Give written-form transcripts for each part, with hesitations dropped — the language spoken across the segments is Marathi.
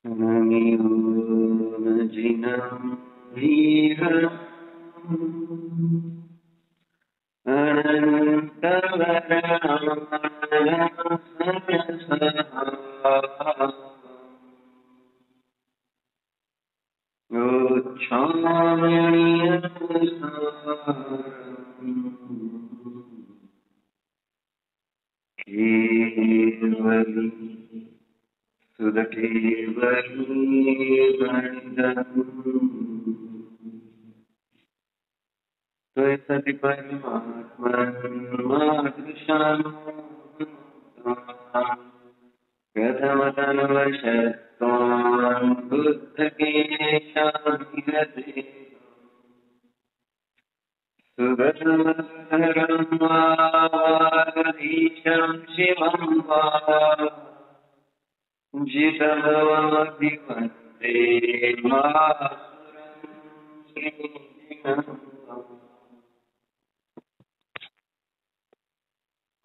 अनयोनजिनं वीरम् केवली सति परमात्मन्मादृशान् प्रथमतनुवशत्वान् बुद्धकेशाभिरते सुगतमधरं वागधीशं शिवं वा जितभवाधिपते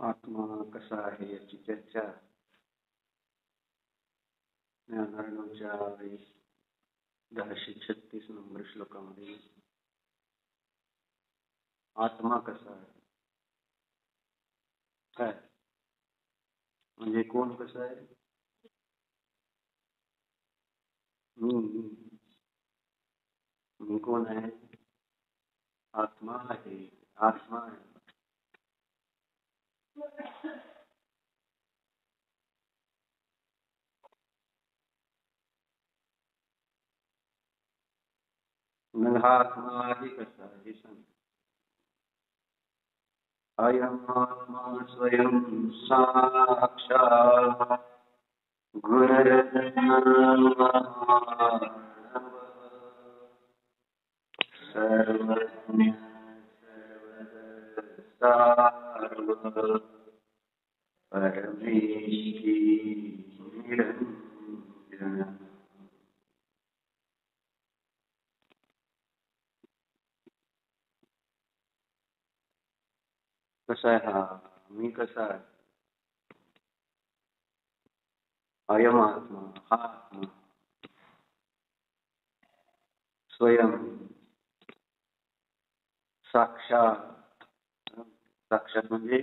आत्मा कसा आहे याची चर्चा ज्ञानार्णवच्या 1036 नंबर श्लोकामध्ये आत्मा कसा आहे काय म्हणजे कोण कसं आहे मी कोण आहे आत्मा आहे आत्मा आहे मग हा आत्मा आहे कसा हे सांग अयम आत्मा स्वयं साक्षात् गुणरत्नः सर्वज्ञ सर्वदा परमेष्ठी निरंजन कसा आहे हा मी कसा आहे अयम आत्मा हा आत्मा स्वयं साक्षात साक्षात म्हणजे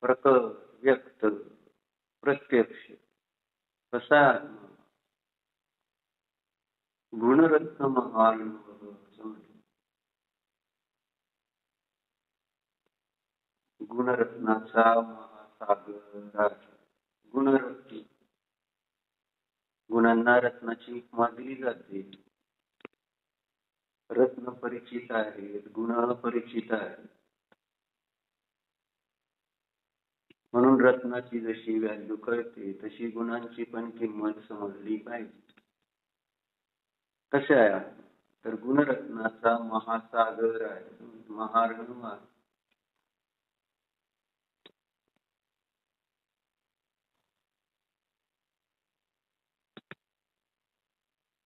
प्रकट व्यक्त प्रत्यक्ष कसा आत्मा गुणरत्न महार्णव गुणरत्नाचा महासागर गुणरत्न गुणांना रत्नाची उपमा दिली जाते रत्न परिचित आहेत गुण परिचित आहेत म्हणून रत्नाची जशी व्हॅल्यू कळते तशी गुणांची पण किंमत समजली पाहिजे कसे आहे तर गुणरत्नाचा महासागर आहे महार्णव आहे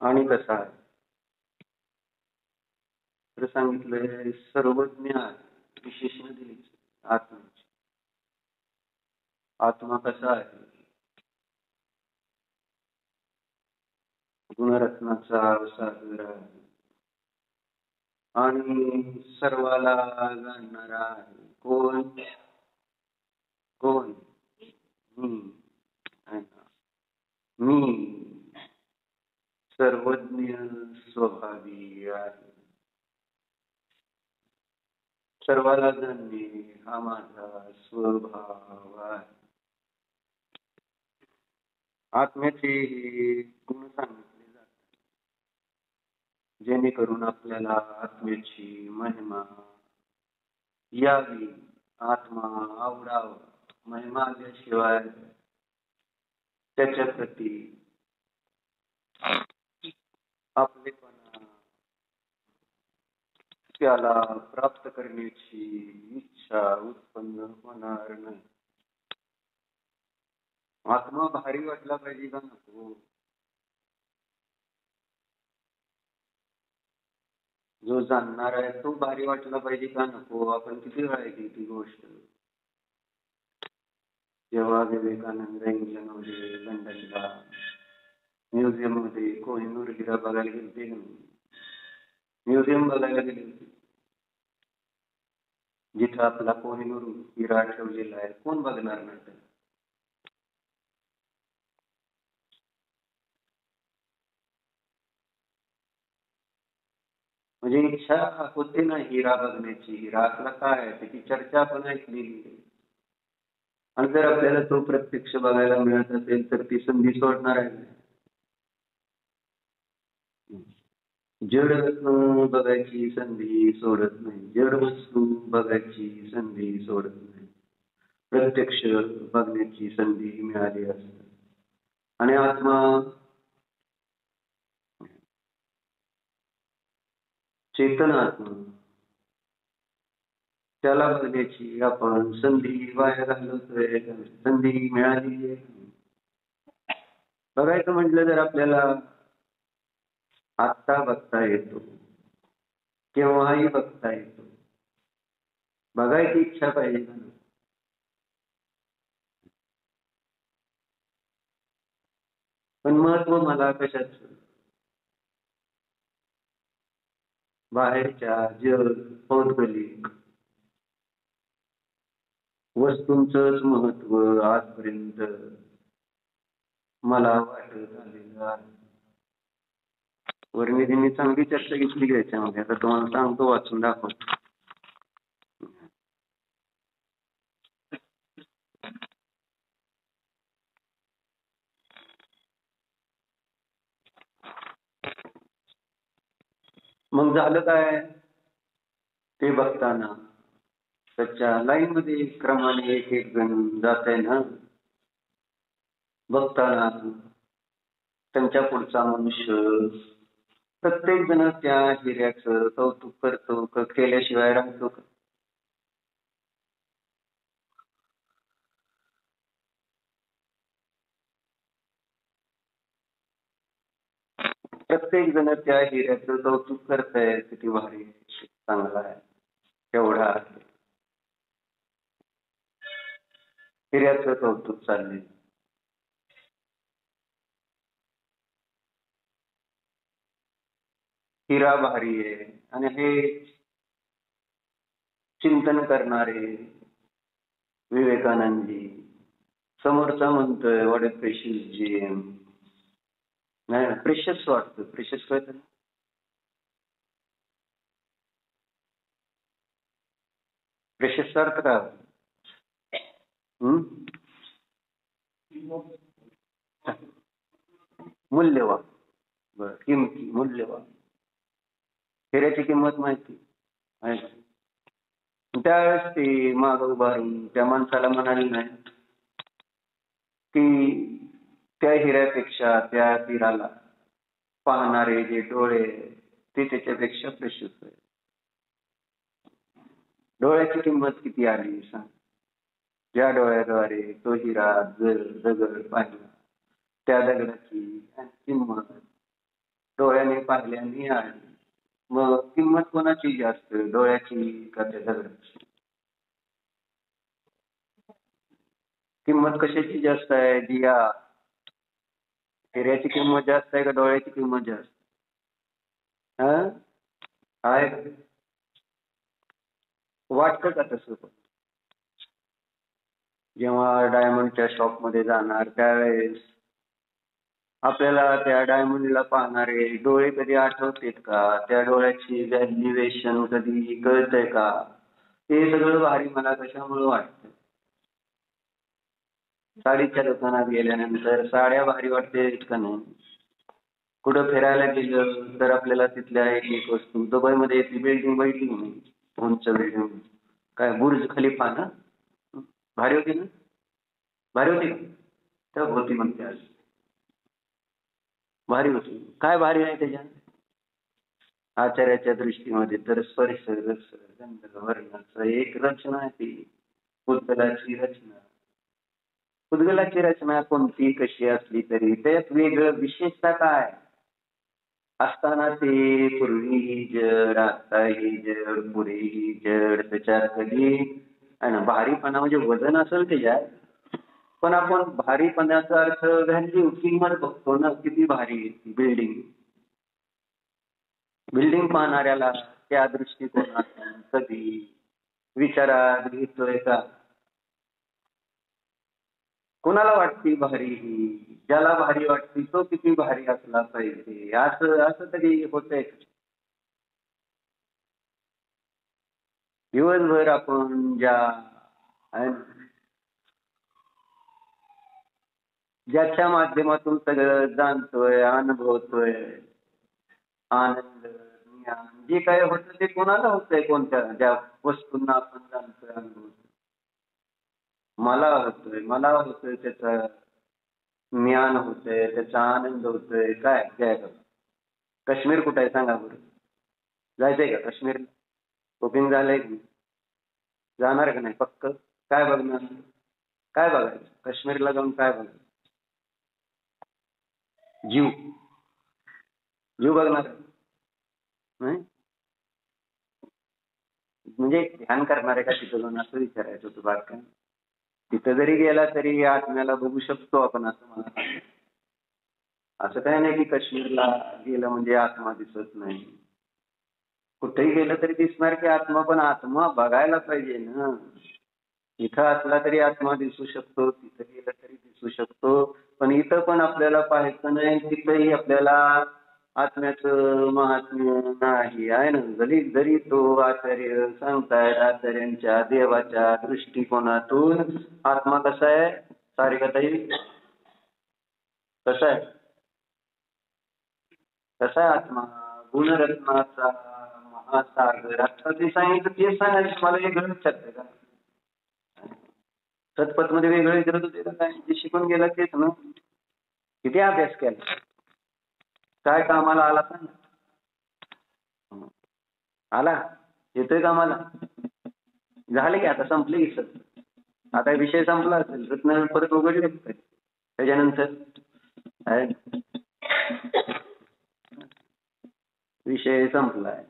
आणि कसा आहे तर सांगितलंय सर्वज्ञ आहे विशेषण दिली आत्म्याची आत्मा कसा आहे गुणरत्नाचा सागर आहे आणि सर्वाला जाणणारा आहे कोण कोण मी सर्वज्ञ स्वभावी आहे सर्वाला जाणणे हा माझा स्वभाव आहे आत्म्याचे गुण सांगितले जातात जेणेकरून आपल्याला आत्म्याची महिमा यावी आत्मा आवडावा महिमा आल्याशिवाय त्याच्या प्रती आपलेपणा त्याला प्राप्त करण्याची इच्छा उत्पन्न होणार नाही आत्मा भारी वाटला पाहिजे का नको जो जाणणार आहे तो भारी वाटला पाहिजे का नको आपण किती वेळा ऐकली ती गोष्ट जेव्हा विवेकानंद इंग्लंडमध्ये लंडनला म्युझियम मध्ये कोहिनूर हिरा बघायला गेलते का नाही? म्युझियम बघायला गेले होते जिथं आपला कोहिनूर हिरा ठेवलेला आहे. कोण बघणार नाही त्याला? म्हणजे इच्छा होते ना हिरा बघण्याची. हिरा असला काय आहे त्याची चर्चा आपण ऐकलेली आहे. आणि जर आपल्याला तो प्रत्यक्ष बघायला मिळत असेल तर ती संधी सोडणार आहे का? जड बघायची संधी सोडत नाही. जड वस्तू बघायची संधी सोडत नाही. प्रत्यक्ष बघण्याची संधी मिळाली असते. आणि आत्मा चेतन आत्मा त्याला बघण्याची आपण संधी वाया घालवतोय. संधी मिळाली आहे. बघायचं म्हटलं तर आपल्याला आत्ता बघता येतो, केव्हाही बघता येतो. बघायची इच्छा पाहिजे ना. पण महत्व मला कशाचं? बाहेरच्या जग भौगोलिक वस्तूंचंच महत्व आजपर्यंत मला वाटत आलेलं आहे. वर्णिधींनी चांगली चर्चा घेतली याच्यामध्ये. आता तुम्हाला सांगतो, वाचून दाखवतो. मग झालं काय? ते बघताना त्याच्या लाईन मध्ये क्रमाने एक एक जण जात आहे ना. बघताना त्यांच्या पुढचा मनुष्य प्रत्येक जण त्या हिऱ्याचं कौतुक करतो. केल्याशिवाय राहतो का? प्रत्येक जण त्या हिऱ्याचं कौतुक करताय. किती भारी, चांगला आहे, केवढा आहे. हिऱ्याचं कौतुक चाललंय. हिरा भारी आहे. आणि हे चिंतन करणारे विवेकानंदजी समोरचा म्हणतोय व्हॉट अ प्रेशियस जेम. नाही, प्रेशस वाटतं. प्रेशस कळतं ना? प्रेशसचा अर्थ काय होतो? मूल्यवान. बरं, किमती, मूल्यवान. हिऱ्याची किंमत माहिती आहे का? त्यावेळेस ते मागं उभारून त्या माणसाला म्हणाले नाही की त्या हिऱ्यापेक्षा त्या हिराला पाहणारे जे डोळे ते त्याच्यापेक्षा प्रेशस आहे. डोळ्याची किंमत किती आली सांग? ज्या डोळ्याद्वारे तो हिरा जर दगड पाहिला, त्या दगडाची किंमत डोळ्याने पाहिल्याने आली. मग किंमत कोणाची जास्त, डोळ्याची का त्या दगडाची? किंमत कशाची जास्त आहे? दिया हिऱ्याची किंमत जास्त आहे का डोळ्याची किंमत जास्त आहे? वाटतं का तसं? जेव्हा डायमंडच्या शॉप मध्ये जाणार त्यावेळेस आपल्याला त्या डायमंडला पाहणारे डोळे कधी आठवतात का? त्या डोळ्याची व्हॅल्युएशन कधी कळतंय का? हे सगळं भारी मला कशामुळे वाटतं? साडीच्या दुकानात गेल्यानंतर साड्या भारी वाटते का नाही? कुठं फिरायला गेलं तर आपल्याला तिथल्या एक एक वस्तू, दुबईमध्ये ती बिल्डिंग बघितली नाही? उंच बिल्डिंग, काय बुर्ज खलिफा ना? भारी होती ना? भारी होती का? तर होती म्हणते आज. भारी होती. काय भारी आहे त्याच्यात? आचार्याच्या दृष्टीमध्ये तर स्पर्श रस गंध वर्णाचं एक रचना आहे ती. पुद्गलाची रचना. पुद्गलाची रचना कोणती कशी असली तरी त्यात वेगळं विशेषता काय असताना ते पूर्वीही जड, आत्ताही जड, पुढेही जड. त्याच्यात कधी भारीपणा म्हणजे वजन असेल त्याच्यात पण आपण भारीपणाचा अर्थ व्हॅल्यू किंमत बघतो ना, किती भारी आहे ती बिल्डिंग. बिल्डिंग पाहणाऱ्याला त्या दृष्टिकोनातून कधी विचारात घेतोय का? कोणाला वाटती भारी ही? ज्याला भारी वाटती तो किती भारी असला पाहिजे, असं असं तरी होतंय का? दिवसभर आपण ज्याच्या माध्यमातून सगळं जाणतोय, अनुभवतोय, आनंद, ज्ञान जे काय होतं ते कोणाला होतंय? कोणत्या ज्या वस्तूंना आपण जाणतोय, अनुभवतोय? मला होतोय त्याचं ज्ञान होतंय, त्याचा आनंद होतोय. काय काय काश्मीर कुठं आहे सांगा बरं? जायचंय का काश्मीरला? बुकिंग झालंय की जाणार का नाही पक्क? काय बघणार? काय बघायचं काश्मीरला जाऊन? काय बघायचं? जीव जीव बघणार नाही? म्हणजे ध्यान करणार आहे का तिथं जाऊन, असं विचारायचं होतं बात. काय तिथं जरी गेला तरी आत्म्याला बघू शकतो आपण, असं मला वाटतं. असं काय नाही की काश्मीरला गेलं म्हणजे आत्मा दिसत नाही. कुठेही गेलं तरी दिसणार की आत्मा, पण आत्मा बघायला पाहिजे ना. इथं असला तरी आत्मा दिसू शकतो, तिथं गेलं तरी दिसू शकतो. पण इथं पण आपल्याला पाहायचं नाही, तिथंही आपल्याला आत्म्याचं महात्म्य नाही आहे ना. जरी जरी तो आचार्य सांगतायत, आचार्यांच्या देवाच्या दृष्टिकोनातून आत्मा कसा आहे सारिकाताई? कसा आहे? कसा आहे आत्मा? गुणरत्नाचा महासागर. आता ते सांगितलं तेच सांगायचं मला, हे गणित शकतं का? सतपथ मध्ये वेगळे करत होते का काय? जे शिकून गेला तेच ना. किती अभ्यास केला? काय कामाला आला सांग? आला? येतोय कामाला? झाले की आता संपले की सर. आता विषय संपला असेल, रत्न परत उघडले त्याच्यानंतर विषय संपलाय.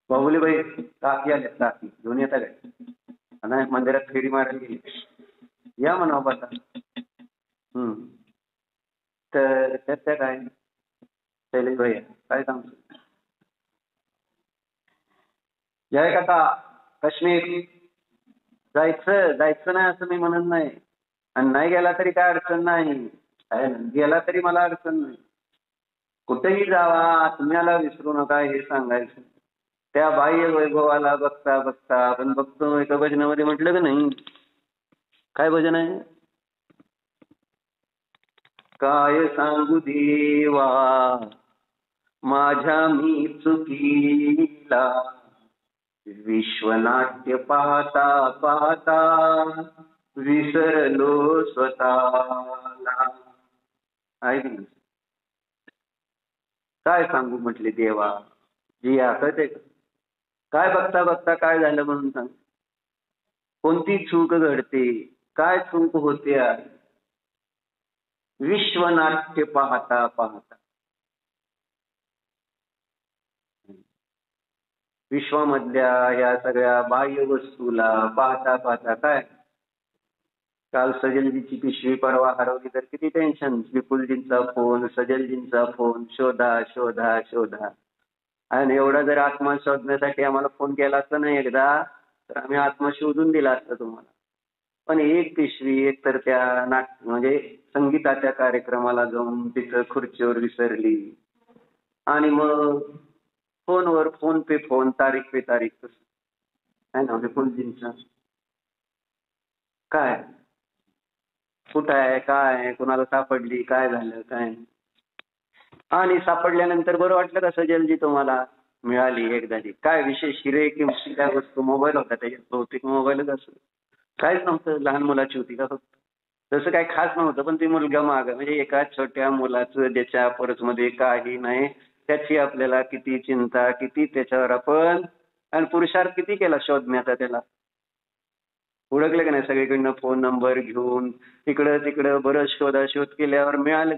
बाहुलीबाई काकी आले, काकी घेऊन येता काय? नाही मंदिरात फेरी मारायला गेली. या म्हणा बाबा. तर त्याच्या काय शैलेश भाई काय सांगतो? जय काका, काश्मीर जायचं नाही असं मी म्हणत नाही, आणि नाही गेला तरी काय अडचण नाही, गेला तरी मला अडचण नाही. कुठेही जावा, आत्म्याला विसरू नका हे सांगायचं. त्या बाह्य वैभवाला बघता बघता आपण बघतो. एका भजनामध्ये म्हटलं का नाही, काय भजन आहे? काय सांगू देवा माझ्या मी चुकीला, विश्वनाट्य पाहता पाहता विसरलो स्वतःला. ऐक, काय सांगू म्हटले देवा, जी असत आहे. काय बघता बघता काय झालं म्हणून सांग. कोणती चूक घडते, काय चूक होते? विश्वनाट्य पाहता पाहता. विश्वामधल्या या सगळ्या बाह्य वस्तूला पाहता पाहता काय. काल सजलजीची पिशवी परवा हरवली तर किती टेन्शन. विपुलजींचा फोन, सजलजींचा फोन, शोधा शोधा शोधा. आणि एवढा जर आत्मा शोधण्यासाठी आम्हाला फोन केला असता नाही एकदा, तर आम्ही आत्मा शोधून दिला असता तुम्हाला. पण एक पिशवी एक तर त्या म्हणजे संगीताच्या कार्यक्रमाला जाऊन तिथं खुर्चीवर विसरली, आणि मग फोनवर फोन पे फोन, तारीख पे तारीख आहे ना विपुलजींचा. काय कुठं आहे, काय आहे, कुणाला सापडली, काय झालं काय. आणि सापडल्यानंतर बरं वाटलं का सजलजी तुम्हाला? मिळाली एकदाची. काय विशेष हिरे किंमती काय वस्तू? मोबाईल होता त्याच्यात, बहुतेक मोबाईलच असं काहीच नव्हतं. लहान मुलाची होती का फक्त? तसं काही खास नव्हतं, पण ती मुलगा माग म्हणजे एका छोट्या मुलाचं ज्याच्या पर्समध्ये काही नाही, त्याची आपल्याला किती चिंता, किती त्याच्यावर आपण आणि पुरुषार्थ किती केला शोधण्याचा. त्याला ओळखलं का नाही? सगळीकडनं फोन नंबर घेऊन इकडं तिकडं बरंच शोधाशोध केल्यावर मिळालं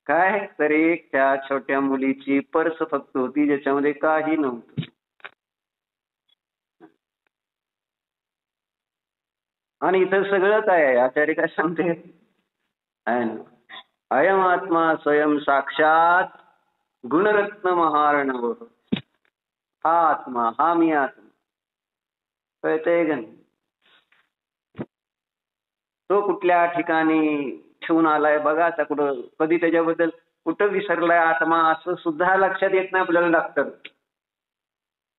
काय. तर एक त्या छोट्या मुलीची पर्स फक्त होती ज्याच्यामध्ये काही नव्हतं. आणि इथं सगळंच आहे. आचार्य काय सांगते आहे ना, अयम आत्मा स्वयं साक्षात गुणरत्न महार्णव. हा आत्मा, हा मी आत्मा, कळतंय का नाही? तो कुठल्या ठिकाणी ठेवून आलाय बघा. आता कुठं कधी त्याच्याबद्दल कुठं विसरलाय आत्मा असं सुद्धा लक्षात येत नाही आपल्याला. डॉक्टर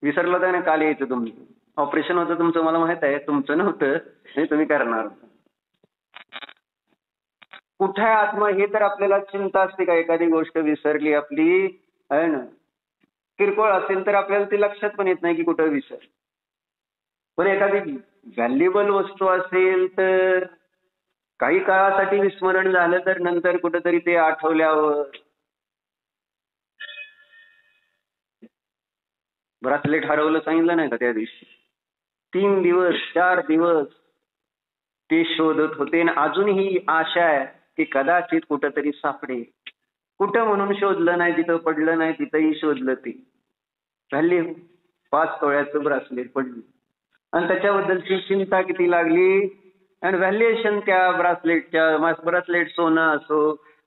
विसरलं तर नाही, काल यायचं तुमचं ऑपरेशन होतं तुमचं, मला माहित आहे. तुमचं नव्हतं, हे तुम्ही करणार. कुठे आहे आत्मा हे तर आपल्याला चिंता असते का? एखादी गोष्ट विसरली आपली आहे ना, किरकोळ असेल तर आपल्याला ती लक्षात पण येत नाही की कुठं विसर. पण एखादी व्हॅल्युएबल वस्तू असेल तर काही काळासाठी विस्मरण झालं तर नंतर कुठंतरी ते आठवल्यावर. ब्रासलेट हरवलं सांगितलं नाही का त्या दिवशी? 3 दिवस 4 दिवस ते शोधत होते आणि अजूनही आशा आहे की कदाचित कुठंतरी सापडेल. कुठं म्हणून शोधलं नाही, जिथं पडलं नाही तिथंही शोधलं. ते व्हॅल्यू 5 तोळ्याचं ब्रासलेट पडलं आणि त्याच्याबद्दलची चिंता किती लागली. आणि व्हॅल्युएशन त्या ब्रासलेटच्या, ब्रासलेट सोनं असो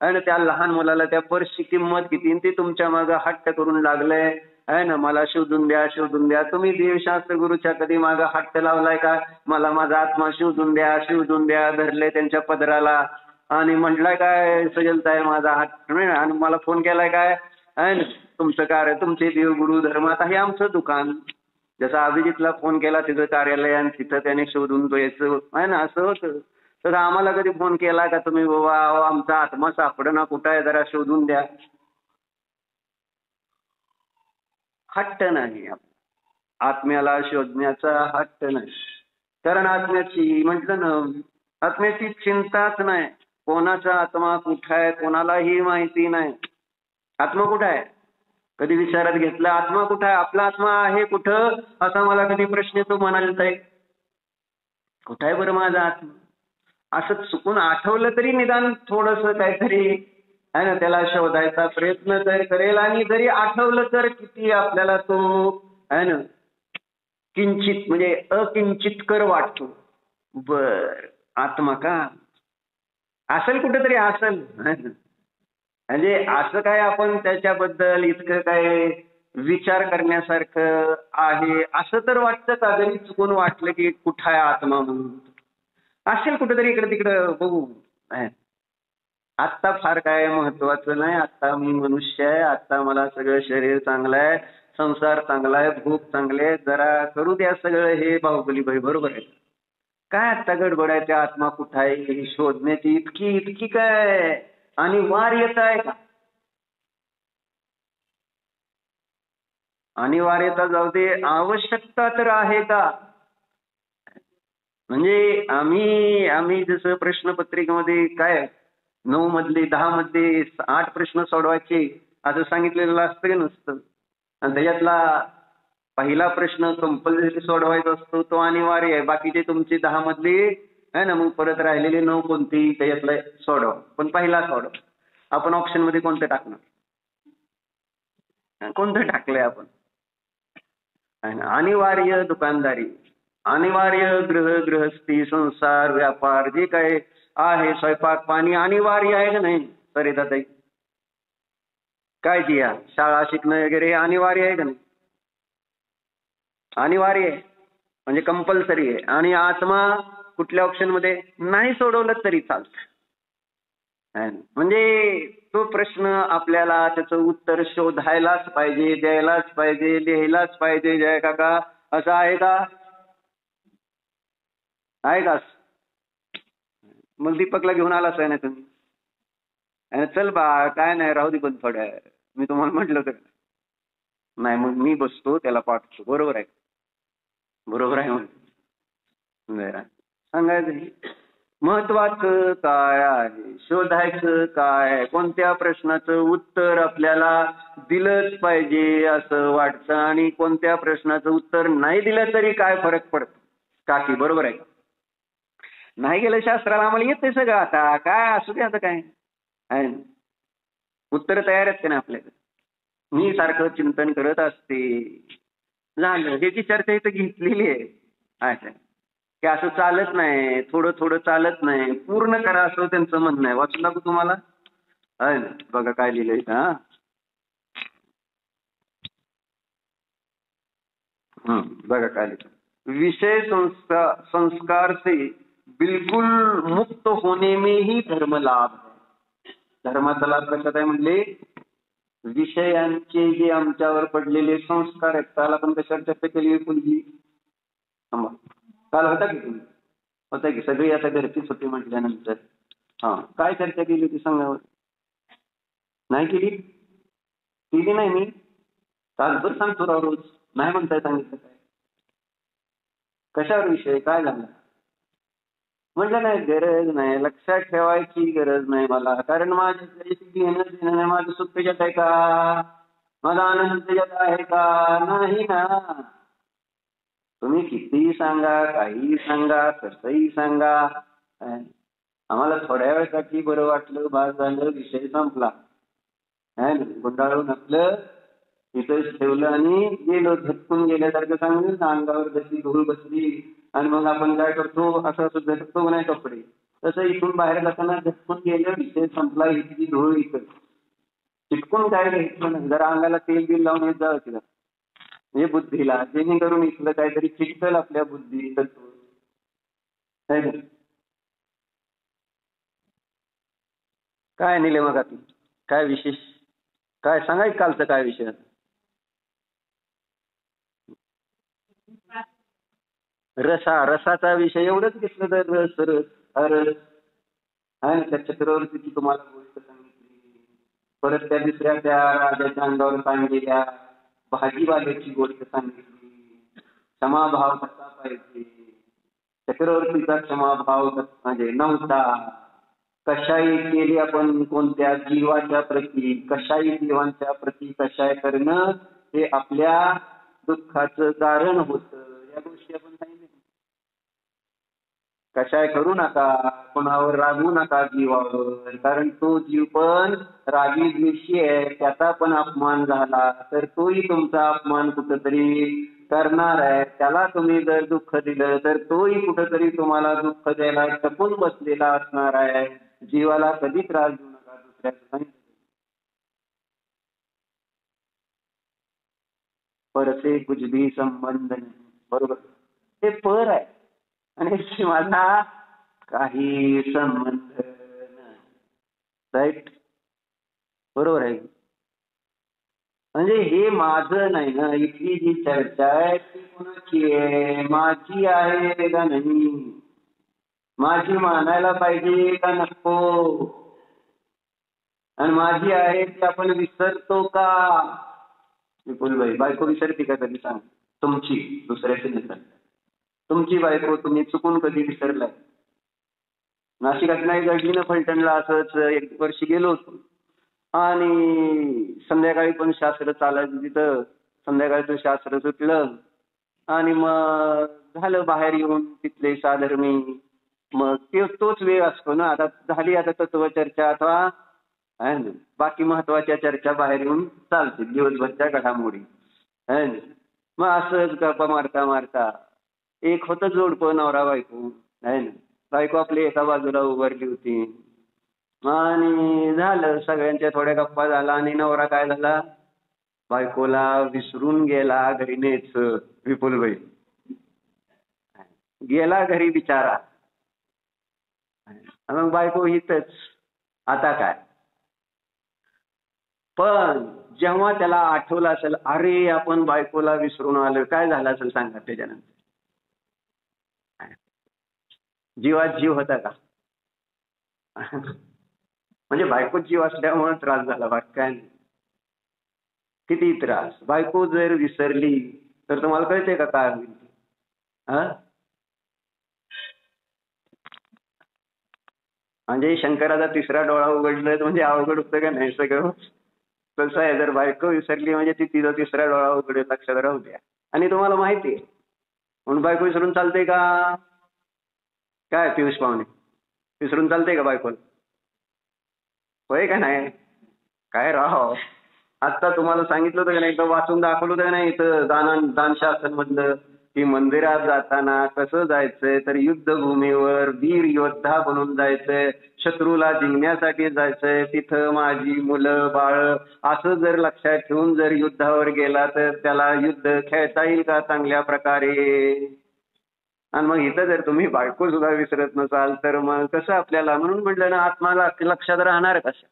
आणि त्या लहान मुलाला त्या पर्सची किंमत किती, ते तुमच्या मागं हट्ट करून लागलंय आहे ना, मला शोधून द्या शोधून द्या. तुम्ही देवशास्त्र गुरुच्या कधी मागं हट्ट लावलाय का? मला माझा आत्मा शोधून द्या शोधून द्या. धरले त्यांच्या पदराला आणि म्हटलंय काय सजलताय माझा हात, आणि मला फोन केलाय काय आहे ना, तुमचं कार्य तुमचे देव गुरु धर्म, आता हे आमचं दुकान. जसं अभिजितला फोन केला तिथं कार्यालय आणि तिथं त्याने शोधून तो यायचं आहे ना, असं होतं. तर आम्हाला कधी फोन केला का तुम्ही, बाबा आमचा आत्मा सापडना कुठं आहे जरा शोधून द्या? हट्ट नाही. आत्म्याला शोधण्याचा हट्ट नाही. कारण आत्म्याची म्हटलं ना, आत्म्याची चिंताच नाही. कोणाचा आत्मा कुठं आहे कोणालाही माहिती नाही. आत्मा कुठं आहे कधी विचारात घेतला? आत्मा कुठं आहे, आपला आत्मा आहे कुठं असा मला कधी प्रश्न तो म्हणाल आहे. कुठं आहे बरं माझा आत्मा? असं चुकून आठवलं तरी निदान थोडंसं काहीतरी आहे ना, त्याला शोधायचा प्रयत्न तर करेल. आणि जरी आठवलं तर किती आपल्याला तो आहे ना किंचित म्हणजे अकिंचितकर वाटतो. बर आत्मा का असेल कुठेतरी असेल, म्हणजे असं काय आपण त्याच्याबद्दल इतकं काय विचार करण्यासारखं आहे असं तर वाटतं का? जरी चुकून वाटलं की कुठं आहे आत्मा म्हणून, असेल कुठेतरी इकडे तिकडे बघू. आत्ता फार काय महत्वाचं नाही. आत्ता मी मनुष्य आहे, आत्ता मला सगळं शरीर चांगलं आहे, संसार चांगला आहे, भूक चांगले आहे, जरा करू द्या सगळं हे बाहुबली भाई बरोबर आहे. काय आत्ता गडबड आहे त्या आत्मा कुठं आहे हे शोधण्याची इतकी इतकी काय अनिवार्यता आहे का? अनिवार्यता जाऊ दे, आवश्यकता तर आहे का? म्हणजे आम्ही जसं प्रश्नपत्रिकेमध्ये काय 9 मधले 10 मध्ये 8 प्रश्न सोडवायचे असं सांगितलेलं असतं की नसतं? आणि त्याच्यातला पहिला प्रश्न कंपल्सरी सोडवायचा असतो, तो अनिवार्य आहे. बाकीचे तुमचे 10 मधले आहे ना, मग परत राहिलेले 9 कोणती त्याच्यातला सोडवा, पण पहिला सोडवा. आपण ऑप्शन मध्ये कोणतं टाकणार? कोणतं टाकलंय आपण? अनिवार्य दुकानदारी, अनिवार्य गृहस्थी, संसार, व्यापार, जे काही आहे, स्वयंपाक पाणी अनिवार्य आहे का नाही सरिताताई? काय जिया शाळा शिकणं वगैरे हे अनिवार्य आहे का नाही? अनिवार्य आहे म्हणजे कंपल्सरी आहे. आणि आत्मा कुठल्या ऑप्शन मध्ये नाही सोडवलं तरी चालतं. म्हणजे तो प्रश्न आपल्याला त्याचं उत्तर शोधायलाच पाहिजे, द्यायलाच पाहिजे, लिहायलाच पाहिजे. जय काका असं आहे का? आहे का? मग दीपकला घेऊन आलाच आहे ना तुम्ही? चल बा काय नाही राहू दे, पण थोड्या मी तुम्हाला म्हटलं तर नाही, मग मी बसतो त्याला पाठवतो. बरोबर आहे, बरोबर आहे. मग सांगायचं महत्वाचं काय आहे, शोधायचं काय, कोणत्या प्रश्नाचं उत्तर आपल्याला दिलंच पाहिजे असं वाटतं. आणि कोणत्या प्रश्नाचं उत्तर नाही दिलं तरी काय फरक पडतो काकी? बरोबर आहे. नाही गेलं शास्त्राला, आम्हाला येते सगळं. आता काय असू दे, आता काय आहे, उत्तर तयार आहेत का नाही आपल्याकडे? मी सारखं चिंतन करत असते. झालं, ह्याची चर्चा इथं घेतलेली आहे. की असं चालत नाही, थोडं थोडं चालत नाही, पूर्ण करा असं त्यांचं म्हणणं आहे. वाचून दाखवू तुम्हाला? आहे ना, बघा काय लिहिलंय हा. बघा काय लिहिलं. विषय संस्कार से बिलकुल मुक्त होने में ही धर्म लाभ है. धर्माचा लाभ कशात आहे म्हणले? विषयांचे जे आमच्यावर पडलेले संस्कार आहेत, त्याला पण कशावर चर्चा केली विपुलजी? काल होता की तुम्ही? होता की सगळी आता घरचीच होती म्हटल्यानंतर. हा, काय चर्चा केली होती सांगावर? नाही केली? केली नाही मी तासभर सांगतो राव रोज. नाही म्हणताय सांगितलं काय? कशावर विषय काय झाला? म्हटलं नाही गरज नाही, लक्षात ठेवायची गरज नाही मला, कारण माझं घेणं देणं नाही. माझं सुख त्याच्यात आहे का? माझा आनंद त्याच्यात आहे का? नाही ना. तुम्ही कितीही सांगा, काहीही सांगा, कसंही सांगा, आम्हाला थोड्या वेळासाठी बरं वाटलं, बस झालं, विषय संपला. गुंडाळून आपलं इथंच ठेवलं आणि गेलो, झटकून गेल्यासारखं सांगून अंगावर जशी धूळ बसली आणि मग आपण काय करतो, असं असं झटकतो नाही कपडे, तसं इथून बाहेर जाताना झटकून गेलं, विषय संपला, इथली धूळ इथं चिटकून काय घ्यायचं नाही. जरा अंगाला तेल बिल लावून येत जावं तिला, म्हणजे बुद्धीला, जेणेकरून इथलं काहीतरी चिटकल आपल्या बुद्धी तत्व. काय नेले मग आता? काय विशेष काय सांगायचं? कालचं काय विषय? रसाचा विषय एवढंच घेतलं तर रस रस रस आणि त्या चक्रवर्तीची तुम्हाला गोष्ट सांगितली. परत त्या दुसऱ्या त्या राजाच्या अंगावर सांगितलेल्या भाजीवाल्याची गोष्ट सांगितली. क्षमाभाव कसा पाहिजे, चक्रवर्तीचा क्षमाभाव म्हणजे नव्हता. कशाही केली आपण कोणत्या जीवाच्या प्रती, कशाही जीवांच्या प्रती कशाय करणं हे आपल्या दुःखाचं कारण होतं. या गोष्टी आपण सांगितल्या. कशाय करू नका, कोणावर रागवू नका जीवावर, कारण तो जीव पण रागी द्वेषी आहे, त्याचा पण अपमान झाला तर तोही तुमचा अपमान कुठंतरी करणार आहे. त्याला तुम्ही जर दुःख दिलं तर तोही कुठंतरी तुम्हाला दुःख द्यायला टपून बसलेला असणार आहे. जीवाला कधी त्रास देऊ नका दुसऱ्याचं सांगितलं. परसे कुछ भी संबंध नाही, बरोबर? ते पर आहे आणि माझा काही संबंध नाही. राईट, बरोबर आहे. म्हणजे हे माझं नाही ना, इथली जी चर्चा आहे ती कोणाची आहे? माझी आहे का नाही? माझी मानायला पाहिजे का नको? आणि माझी आहे ती आपण विसरतो का? विपुलभाई, बायको विसरते का कधी? सांग. तुमची, दुसऱ्याची नसेल. तुमची बायको तुम्ही चुकून कधी विसरलाय? नाशिकात नाही घडली फलटणला असंच एक वर्षी गेलो होतो आणि संध्याकाळी पण शास्त्र चालायचं तिथं. संध्याकाळचं शास्त्र सुटलं आणि मग झालं बाहेर येऊन तिथले साधर्मी. मग तोच वेळ असतो ना. आता झाली आता तत्वचर्चा अथवा बाकी महत्वाच्या चर्चा बाहेर येऊन चालते दिवसभरच्या घडामोडी. मग असंच गप्पा मारता मारता एक होतं जोडपं नवरा बायको. बायको आपली एका बाजूला उभारली होती आणि झालं सगळ्यांच्या थोड्या गप्पा झाला आणि नवरा काय झाला, बायकोला विसरून गेला घरी न्यायचं. विपुलभाई गेला घरी बिचारा. मग बायको हितच. आता काय? पण जेव्हा त्याला आठवलं असेल, अरे आपण बायकोला विसरून आलो, काय झालं असेल सांगा त्याच्यानंतर? जीवात जीव होता का? म्हणजे बायको जीव असल्यामुळे त्रास झाला, बाकी काय नाही. किती त्रास. बायको जर विसरली तर तुम्हाला कळतंय का काय होईल? म्हणजे शंकराचा तिसरा डोळा उघडला म्हणजे अवघड होतं का नाही सगळं? तसं आहे, जर बायको विसरली म्हणजे ती तिचा तिसरा डोळा उघडेल, लक्षात राहू द्या. आणि तुम्हाला माहिती आहे म्हणून बायको विसरून चालते का? काय पियुष पाहुणे, विसरून चालते का बायकोला? होय का नाही? काय राह, आता तुम्हाला सांगितलं होतं का नाही, एकदा वाचून दाखवलं होतं का नाही इथं दानशास्त्र मधलं की मंदिरात जाताना कसं जायचंय तर युद्धभूमीवर वीर योद्धा बनून जायचंय, शत्रूला जिंकण्यासाठी जायचंय, तिथं माझी मुलं बाळ असं जर लक्षात ठेवून जर युद्धावर गेला तर त्याला युद्ध खेळता येईल का चांगल्या प्रकारे? आणि मग इथं जर तुम्ही बायको सुद्धा विसरत नसाल तर मग कसं आपल्याला? म्हणून म्हटलं ना, आत्माला लक्षात राहणार कसं?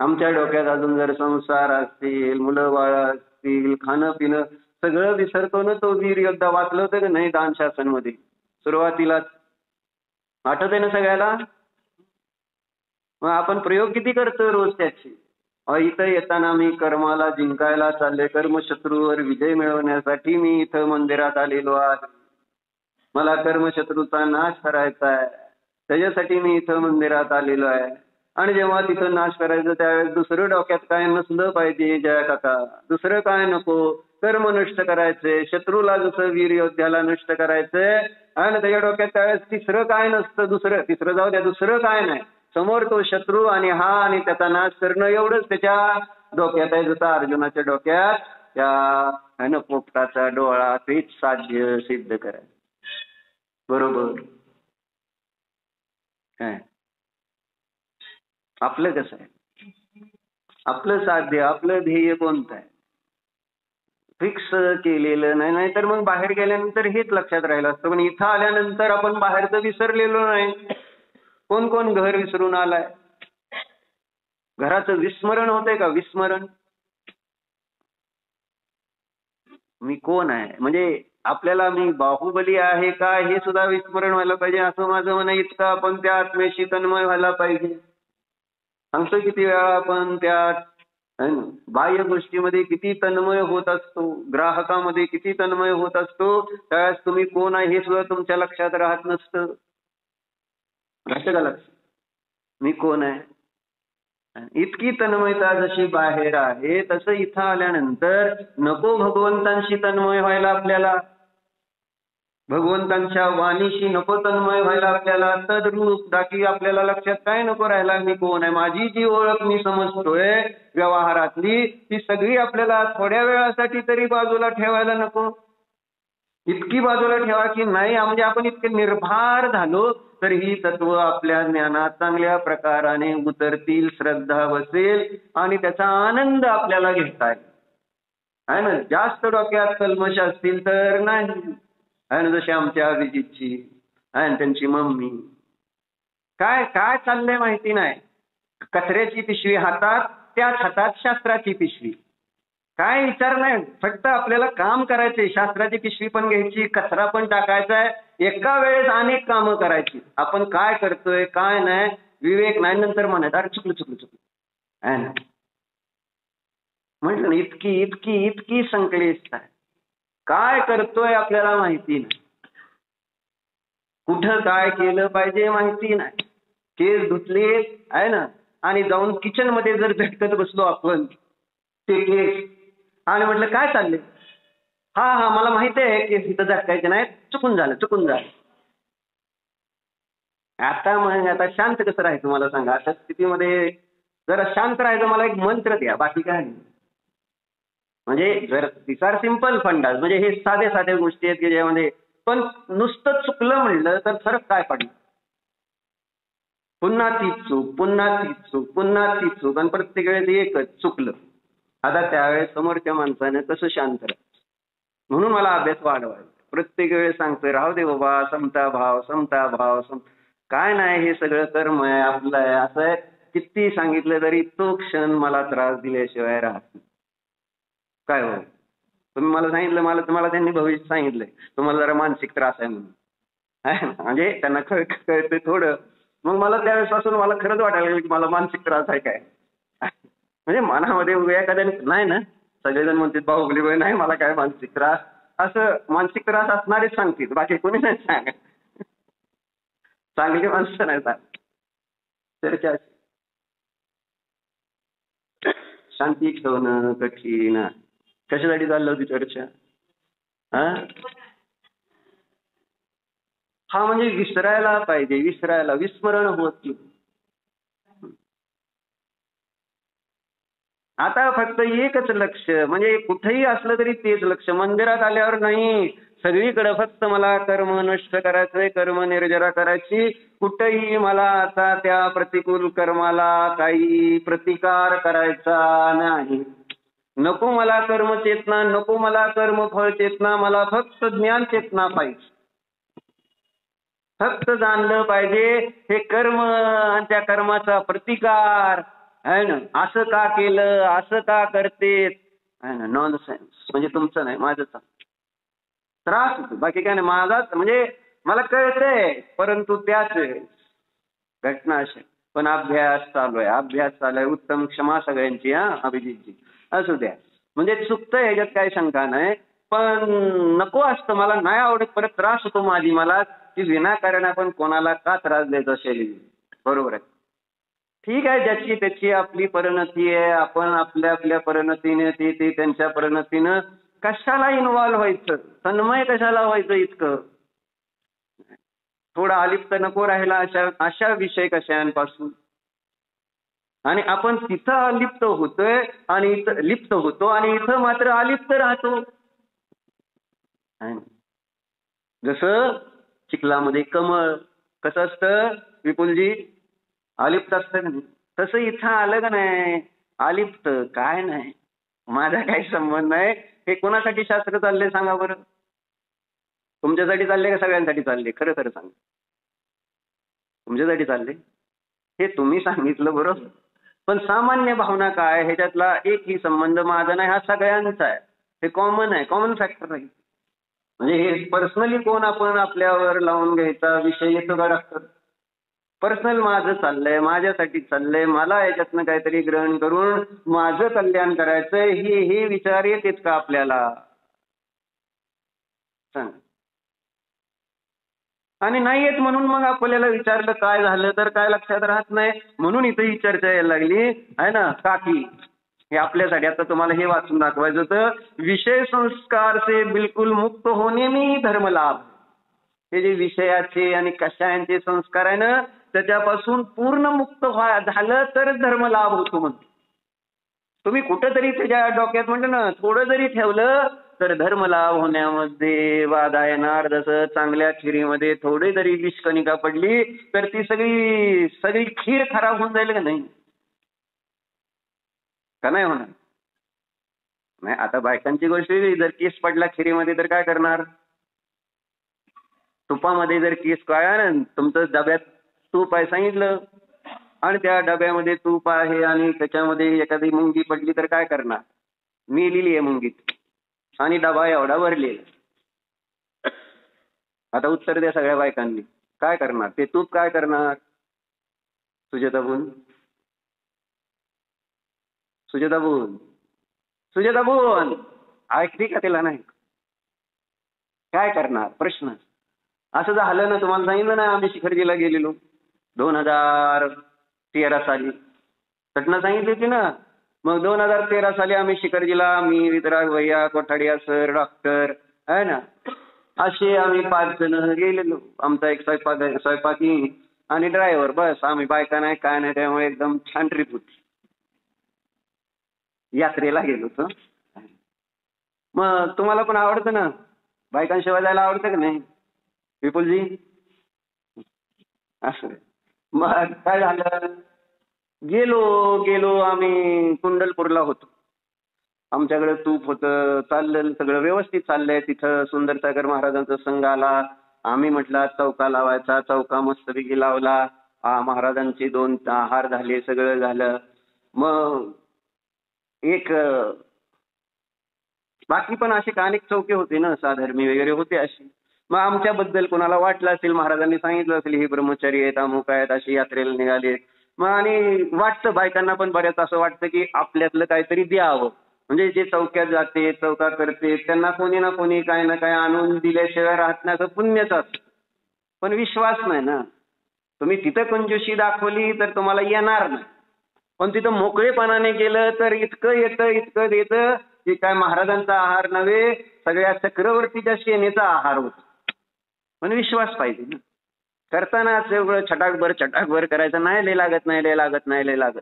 आमच्या डोक्यात अजून जर संसार असतील, मुलं बाळ असतील, खाणं पिणं सगळं विसरतो ना. तो वीर योद्धा वाचलं होतं का नाही दान शासन मध्ये सुरुवातीला? आठवत आहे ना सगळ्याला? मग आपण प्रयोग किती करतो रोज त्याची? इथं येताना मी कर्माला जिंकायला चालले, कर्मशत्रूवर विजय मिळवण्यासाठी मी इथं मंदिरात आलेलो आहे. मला कर्मशत्रूचा नाश करायचा आहे, त्याच्यासाठी मी इथं मंदिरात आलेलो आहे. आणि जेव्हा तिथं नाश करायचं त्यावेळेस दुसरं डोक्यात काय नसलं पाहिजे जया काका, दुसरं काय नको. कर्म नष्ट करायचंय, शत्रूला जसं वीर योद्ध्याला नष्ट करायचंय, आणि त्याच्या डोक्यात त्यावेळेस तिसरं काय नसतं. तिसरं जाऊ द्या, दुसरं काय नाही. समोर तो शत्रू आणि हा आणि त्याचा नाश करणं एवढंच त्याच्या डोक्यात आहे. जसं अर्जुनाच्या डोक्यात त्या पोपटाचा डोळा तेच साध्य सिद्ध करायचं. बरोबर काय? आपलं कसं आहे? आपलं साध्य, आपलं ध्येय कोणतं आहे? फिक्स केलेलं नाही. नाहीतर मग बाहेर गेल्यानंतर हेच लक्षात राहिलं असतं. पण इथं आल्यानंतर आपण बाहेरचं विसरलेलो नाही. कोण कोण घर विसरून आलाय? घराचं विस्मरण होतंय का? विस्मरण. मी कोण आहे म्हणजे आपल्याला मी बाहुबली आहे का हे सुद्धा विस्मरण व्हायला पाहिजे. असं माझं म्हणणं. इतकं आपण त्या आत्म्याशी तन्मय व्हायला पाहिजे. सांगतो किती वेळा आपण त्या बाह्य गोष्टीमध्ये किती तन्मय होत असतो, ग्राहकामध्ये किती तन्मय होत असतो. त्यावेळेस तुम्ही कोण आहे हे सुद्धा तुमच्या लक्षात राहत नसतं. राहतं का लक्ष? मी कोण आहे? इतकी तन्मयता जशी बाहेर आहे तसं इथं आल्यानंतर नको भगवंतांशी तन्मय व्हायला आपल्याला, भगवंतांच्या वाणीशी नको तन्मय व्हायला आपल्याला. तद्रूप बाकी आपल्याला लक्षात काय नको राहायला? मी कोण आहे? माझी जी ओळख मी समजतोय व्यवहारातली ती सगळी आपल्याला थोड्या वेळासाठी तरी बाजूला ठेवायला नको. इतकी बाजूला ठेवा की नाही म्हणजे आपण इतके निर्भार झालो तर ही तत्व आपल्या ज्ञानात चांगल्या प्रकाराने उतरतील, श्रद्धा बसेल आणि त्याचा आनंद आपल्याला घेता येईल. आहे ना? जास्त डोक्यात कल्मश असतील तर नाही. आहे ना? जशी आमच्या अभिजितची आणि त्यांची मम्मी काय काय चाललंय माहिती नाही. कचऱ्याची पिशवी हातात, त्याच हातात शास्त्राची पिशवी. काय विचार नाही, फक्त आपल्याला काम करायचंय. शास्त्राची पिशवी पण घ्यायची, कचरा पण टाकायचा आहे. एका वेळेस अनेक कामं करायची. आपण काय करतोय काय नाही विवेक नाही. नंतर म्हणायचं अरे चुकलं. आहे ना? म्हटलं इतकी इतकी इतकी संकलिष्ट आहे. काय करतोय आपल्याला माहिती नाही. कुठं काय केलं पाहिजे माहिती नाही. केस धुतले आहे ना, आणि जाऊन किचन मध्ये जर झटकत बसलो आपण ते केस आणि म्हटलं काय चाललंय? हा मला माहिती आहे की इथं झटकायचे नाही, चुकून झालं. आता मग आता शांत कसं राहायचं मला सांगा. अशा स्थितीमध्ये जरा शांत राहायचं. मला एक मंत्र द्या, बाकी काय नाही. म्हणजे जर दिसार सिंपल फंडास म्हणजे हे साध्या गोष्टी आहेत की ज्यामध्ये पण नुसतं चुकलं म्हणलं तर फरक काय पडला? पुन्हा तीच चूक आणि प्रत्येक वेळेस एकच चुकलं. आता त्यावेळेस समोरच्या माणसानं कसं शांत राहायचं? म्हणून मला अभ्यास वाढवायचा. प्रत्येक वेळेस सांगतोय राहू दे बाबा, समता भाव काय नाही, हे सगळं कर्म आहे आपलं आहे. असं आहे किती सांगितलं तरी तो क्षण मला त्रास दिल्याशिवाय राहत नाही. काय हो तुम्ही मला सांगितलं, मला त्यांनी भविष्य सांगितलंय तुम्हाला जरा मानसिक त्रास आहे म्हणून. म्हणजे त्यांना कळतंय थोडं. मग मला त्यावेळेसपासून मला खरंच वाटायला लागलं की मला मानसिक त्रास आहे काय. म्हणजे मनामध्ये एखाद्या नाही ना, सगळेजण म्हणतात बाहुबली नाही मला काय मानसिक त्रास. असं मानसिक त्रास असणारेच सांगतील, बाकी कोणी नाही सांगत. चांगली माणसं नाही सांगत. चर्चा शांती ठेवणं कठीण. कशासाठी चाललं होती चर्चा? हा म्हणजे विसरायला पाहिजे. विस्मरण होत नाही. आता फक्त एकच लक्ष, म्हणजे कुठेही असलं तरी तेच लक्ष. मंदिरात आल्यावर नाही, सगळीकडे फक्त मला कर्म नष्ट करायचंय, कर्म निर्जरा करायची. कुठेही मला आता त्या प्रतिकूल कर्माला काही प्रतिकार करायचा नाही. नको मला कर्म चेतना, नको मला कर्मफळ चेतना, मला फक्त ज्ञान चेतना पाहिजे. फक्त जाणलं पाहिजे हे कर्म आणि त्या कर्माचा प्रतिकार आहे ना, असं का केलं, असं का करतेत, आहे ना, नॉनसेन्स. म्हणजे तुमचं नाही, माझंच त्रास होतो, बाकी काय नाही. माझाच म्हणजे मला कळतंय, परंतु त्याच वेळेस घटना अशी. पण अभ्यास चालू आहे, अभ्यास चालू आहे. उत्तम क्षमा सगळ्यांची, हा अभिजितजी, असू द्या. म्हणजे चुकतंय ह्याच्यात काही शंका नाही, पण नको असतं. मला नाही आवडत, परत त्रास होतो माझी मला की विनाकारण आपण कोणाला का त्रास देत असेल. बरोबर आहे, ठीक आहे. ज्याची त्याची आपली परिणती आहे, आपण आपल्या आपल्या परिणतीने, ते त्यांच्या परिणतीनं कशाला इन्व्हॉल्व्ह व्हायचं, तन्मय कशाला व्हायचं इतकं. थोडा अलिप्त नको राहिला अशा विषय कशांपासून. आणि आपण तिथं अलिप्त होतोय आणि इथं लिप्त होतो आणि इथं मात्र अलिप्त राहतो. जसं चिखलामध्ये कमळ कसं असतं विपुलजी, अलिप्त असतं का नाही, तसं इथं आलं का नाही, अलिप्त. काय नाही, माझा काही संबंध नाही. हे कोणासाठी शास्त्र चाललंय सांगा बरं? तुमच्यासाठी चालले का सगळ्यांसाठी चालले? खरं खरं सांगा, तुमच्यासाठी चालले. हे तुम्ही सांगितलं बरोबर, पण सामान्य भावना काय, ह्याच्यातला एकही संबंध माझा नाही, हा सगळ्यांचा आहे. हे कॉमन आहे, कॉमन फॅक्टर आहे. म्हणजे हे पर्सनली कोण आपण आपल्यावर लावून घ्यायचा विषय येतो का डॉक्टर? पर्सनल माझं चाललंय, माझ्यासाठी चाललंय, मला याच्यातनं काहीतरी ग्रहण करून माझं कल्याण करायचंय, हे विचार येतेच का आपल्याला? सांग. आणि नाही येत म्हणून मग आपल्याला विचारलं काय झालं तर काय लक्षात राहत नाही, म्हणून इथं ही चर्चा यायला लागली आहे ना. काकी हे आपल्यासाठी आता तुम्हाला हे वाचून दाखवायचं होतं, विषय संस्कार से बिलकुल मुक्त होणे में धर्म लाभ. हे जे विषयाचे आणि कशायांचे संस्कार आहे ना, त्याच्यापासून पूर्ण मुक्त झालं तरच धर्म लाभ होतो म्हणतो. तुम्ही कुठंतरी त्याच्या डोक्यात म्हणलं ना थोडं जरी ठेवलं तर धर्म लाभ होण्यामध्ये वादा येणार. जसं चांगल्या खिरीमध्ये थोडी जरी विषकणिका पडली तर ती सगळी सगळी खीर खराब होऊन जाईल का नाही? का नाही होणार? नाही. आता बायकांची गोष्ट वेगळी, जर केस पडला खिरीमध्ये तर काय करणार? तुपामध्ये जर केस कळला ना, तुमचं डब्यात तूप आहे सांगितलं आणि त्या डब्यामध्ये तूप आहे आणि त्याच्यामध्ये एखादी मुंगी पडली तर काय करणार? मेलेली आहे मुंगीत आणि डबा एवढा भरलेला. आता उत्तर द्या सगळ्या बायकांनी, काय करणार? ते तूप काय करणार? सुजाताबून, सुजाताबून, सुजाताबून ऐकते का तिला? नाही. काय करणार? प्रश्न. असं झालं ना, तुम्हाला सांगितलं ना आम्ही शिखरजीला गेलेलो 2013 साली, घटना सांगितली होती ना. मग 2013 साली आम्ही शिखरजीला, मी वितराग भैया, कोठाडिया सर, डॉक्टर आहे ना, असे आम्ही 5 जण गेलेलो. आमचा एक स्वयंपाकी आणि ड्रायव्हर, बस. आम्ही बायका नाही काय नाही, त्यामुळे एकदम छान ट्रिप होती. यात्रेला गेलो होतो. मग तुम्हाला पण आवडतं ना बायकांशिवाय जायला, आवडतं का नाही विपुलजी? असं मग काय झालं, गेलो आम्ही कुंडलपूरला होतो. आमच्याकडे तूप होतं, चाललं सगळं व्यवस्थित चाललंय. तिथं सुंदरसागर महाराजांचा संघ आला. आम्ही म्हटलं चौका लावायचा, चौका मस्तपैकी लावला. महाराजांचे 2 हार झाले, सगळं झालं. मग एक बाकी पण असे अनेक चौके होते ना, साधर्मी वगैरे होते अशी. मग आमच्याबद्दल कोणाला वाटलं असेल, महाराजांनी सांगितलं असेल हे ब्रह्मचारी आहेत, अमुक आहेत, अशी यात्रेला निघाले. मग आणि वाटतं बायकांना पण बऱ्याच असं वाटतं की आपल्यातलं काहीतरी द्यावं. म्हणजे जे चौक्यात जाते, चौका करते, त्यांना कोणी ना कोणी काय ना काय आणून दिल्याशिवाय राहत नाही, असं पुण्यच असतं. पण विश्वास नाही ना. तुम्ही तिथं कंजूशी दाखवली तर तुम्हाला येणार नाही, पण तिथं मोकळेपणाने गेलं तर इतकं येतं की काय महाराजांचा आहार नव्हे, सगळ्या चक्रवर्तीच्या सेनेचा आहार होतो. पण विश्वास पाहिजे ना. करताना सगळं छटाकभर करायचं नाही, लय लागत.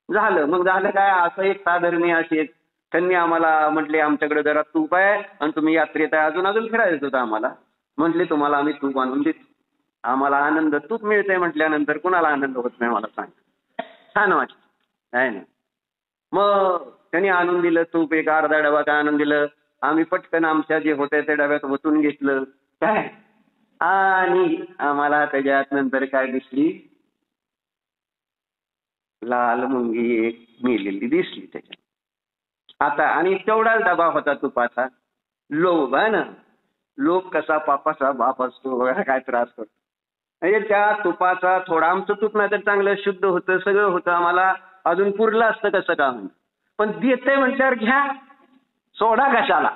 झालं. मग झालं काय, असं एक साधर्मी अशी एक त्यांनी आम्हाला म्हटले आमच्याकडे जरा तूप आहे आणि तुम्ही यात्रेत आहे, अजून अजून फिरायचं होतं आम्हाला. म्हटले तुम्हाला आम्ही तूप आणून देतो. आम्हाला आनंद, तूप मिळतंय म्हटल्यानंतर कुणाला आनंद होत नाही मला सांग. छान वाटतं आहे ना. मग त्यांनी आणून दिलं तूप, एक अर्धा डबा काय आणून दिलं. आम्ही पटकन आमच्या जे होत्या त्या डब्यात ओतून घेतलं काय. आणि आम्हाला त्याच्यात नंतर काय दिसली, लाल मुंगी एक मेलेली दिसली त्याच्यात. आता आणि तेवढाच डबा होता तुपाचा. लोभ आहे ना, लोभ कसा पापाचा बाप असतो बघा, काय त्रास करतो. म्हणजे त्या तुपाचा थोडा, आमचं तूप नाही तर चांगलं शुद्ध होतं, सगळं होतं, आम्हाला अजून पुरलं असतं कसं का म्हणून. पण देते म्हटल्यावर घ्या, सोडा कशाला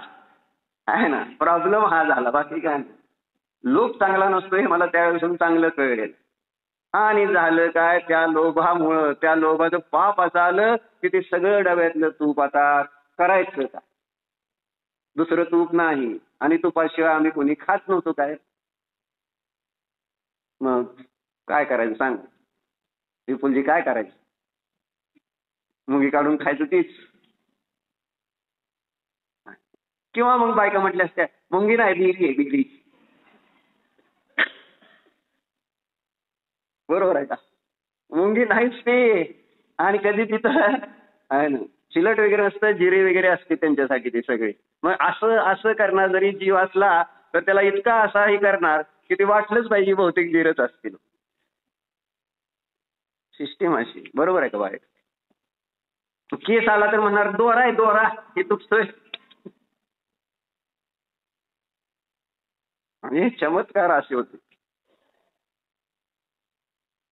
आहे ना. प्रॉब्लेम हा झाला, बाकी काय नाही. लोभ चांगला नसतो हे मला त्यावेळेस चांगलं कळेल. आणि झालं काय, त्या लोभामुळं, त्या लोभाचं पाप असं आलं की ते सगळं डब्यातलं तूप आता करायचं काय, दुसरं तूप नाही. आणि तुपाशिवाय आम्ही कोणी खात नव्हतो काय. मग काय करायचं सांग विपुलजी, काय करायचं. मुंगी काढून खायचं तीच, किंवा मग बायका म्हटल्या असत्या मुंगी नाही बिडी आहे बिडी. बरोबर आहे का, मुंगी नाहीच ते. आणि कधी तिथं आहे ना चिलट वगैरे असतं, जिरे वगैरे असते त्यांच्यासाठी ते सगळे. मग असं असं करणार जरी जीव असला तर त्याला इतका असाही करणार की ते वाटलंच पाहिजे बहुतेक जिरच असतील. सिस्टीम अशी, बरोबर आहे का बाहेर. केस आला तर म्हणणार दोरा आहे दोरा, हे तुटतोय. आणि चमत्कार असे होते.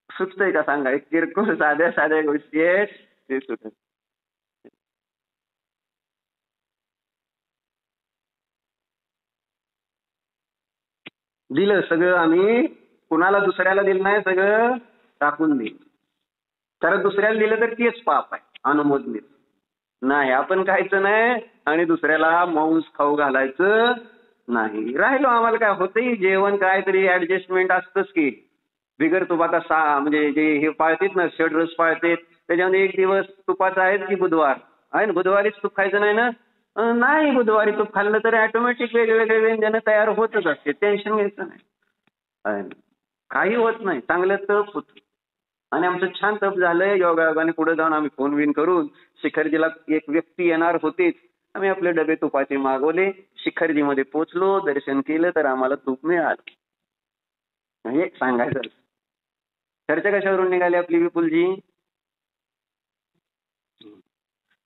सुचतंय का सांगा, एक किरकोळ साध्या साध्या गोष्टी आहेत ते सुचत. दिलं सगळं आम्ही, कुणाला दुसऱ्याला दिलं नाही, सगळं टाकून दिलं. तर दुसऱ्याला दिलं तर तेच पाप आहे, अनुमोदनीय नाही. आपण खायचं नाही आणि दुसऱ्याला मांस खाऊ घालायचं नाही. राहिलो आम्हाला काय होतंय, जेवण काहीतरी ऍडजस्टमेंट असतंच की. बिगर तुपाचा म्हणजे जे हे पाळतेत ना, षड्रस पाळतेत, त्याच्यामध्ये एक दिवस तुपाचा आहेच की बुधवार आहे ना. बुधवारीच तूप खायचं नाही ना. नाही, बुधवारी तूप खाल्लं तर ऑटोमॅटिक वेगवेगळे व्यंजन तयार होतच असते, टेन्शन घ्यायचं नाही आहे ना. काही होत नाही, चांगलं तप होतं. आणि आमचं छान तप झालंय योगायोगाने. पुढे जाऊन आम्ही फोन विन करून शिखरजीला एक व्यक्ती येणार होतीच, आम्ही आपले डबे तुपाचे मागवले, शिखरजीमध्ये पोचलो, दर्शन केलं तर आम्हाला तूप मिळालं. म्हणजे सांगायचं चर्चा कशावरून निघाली आपली विपुलजी.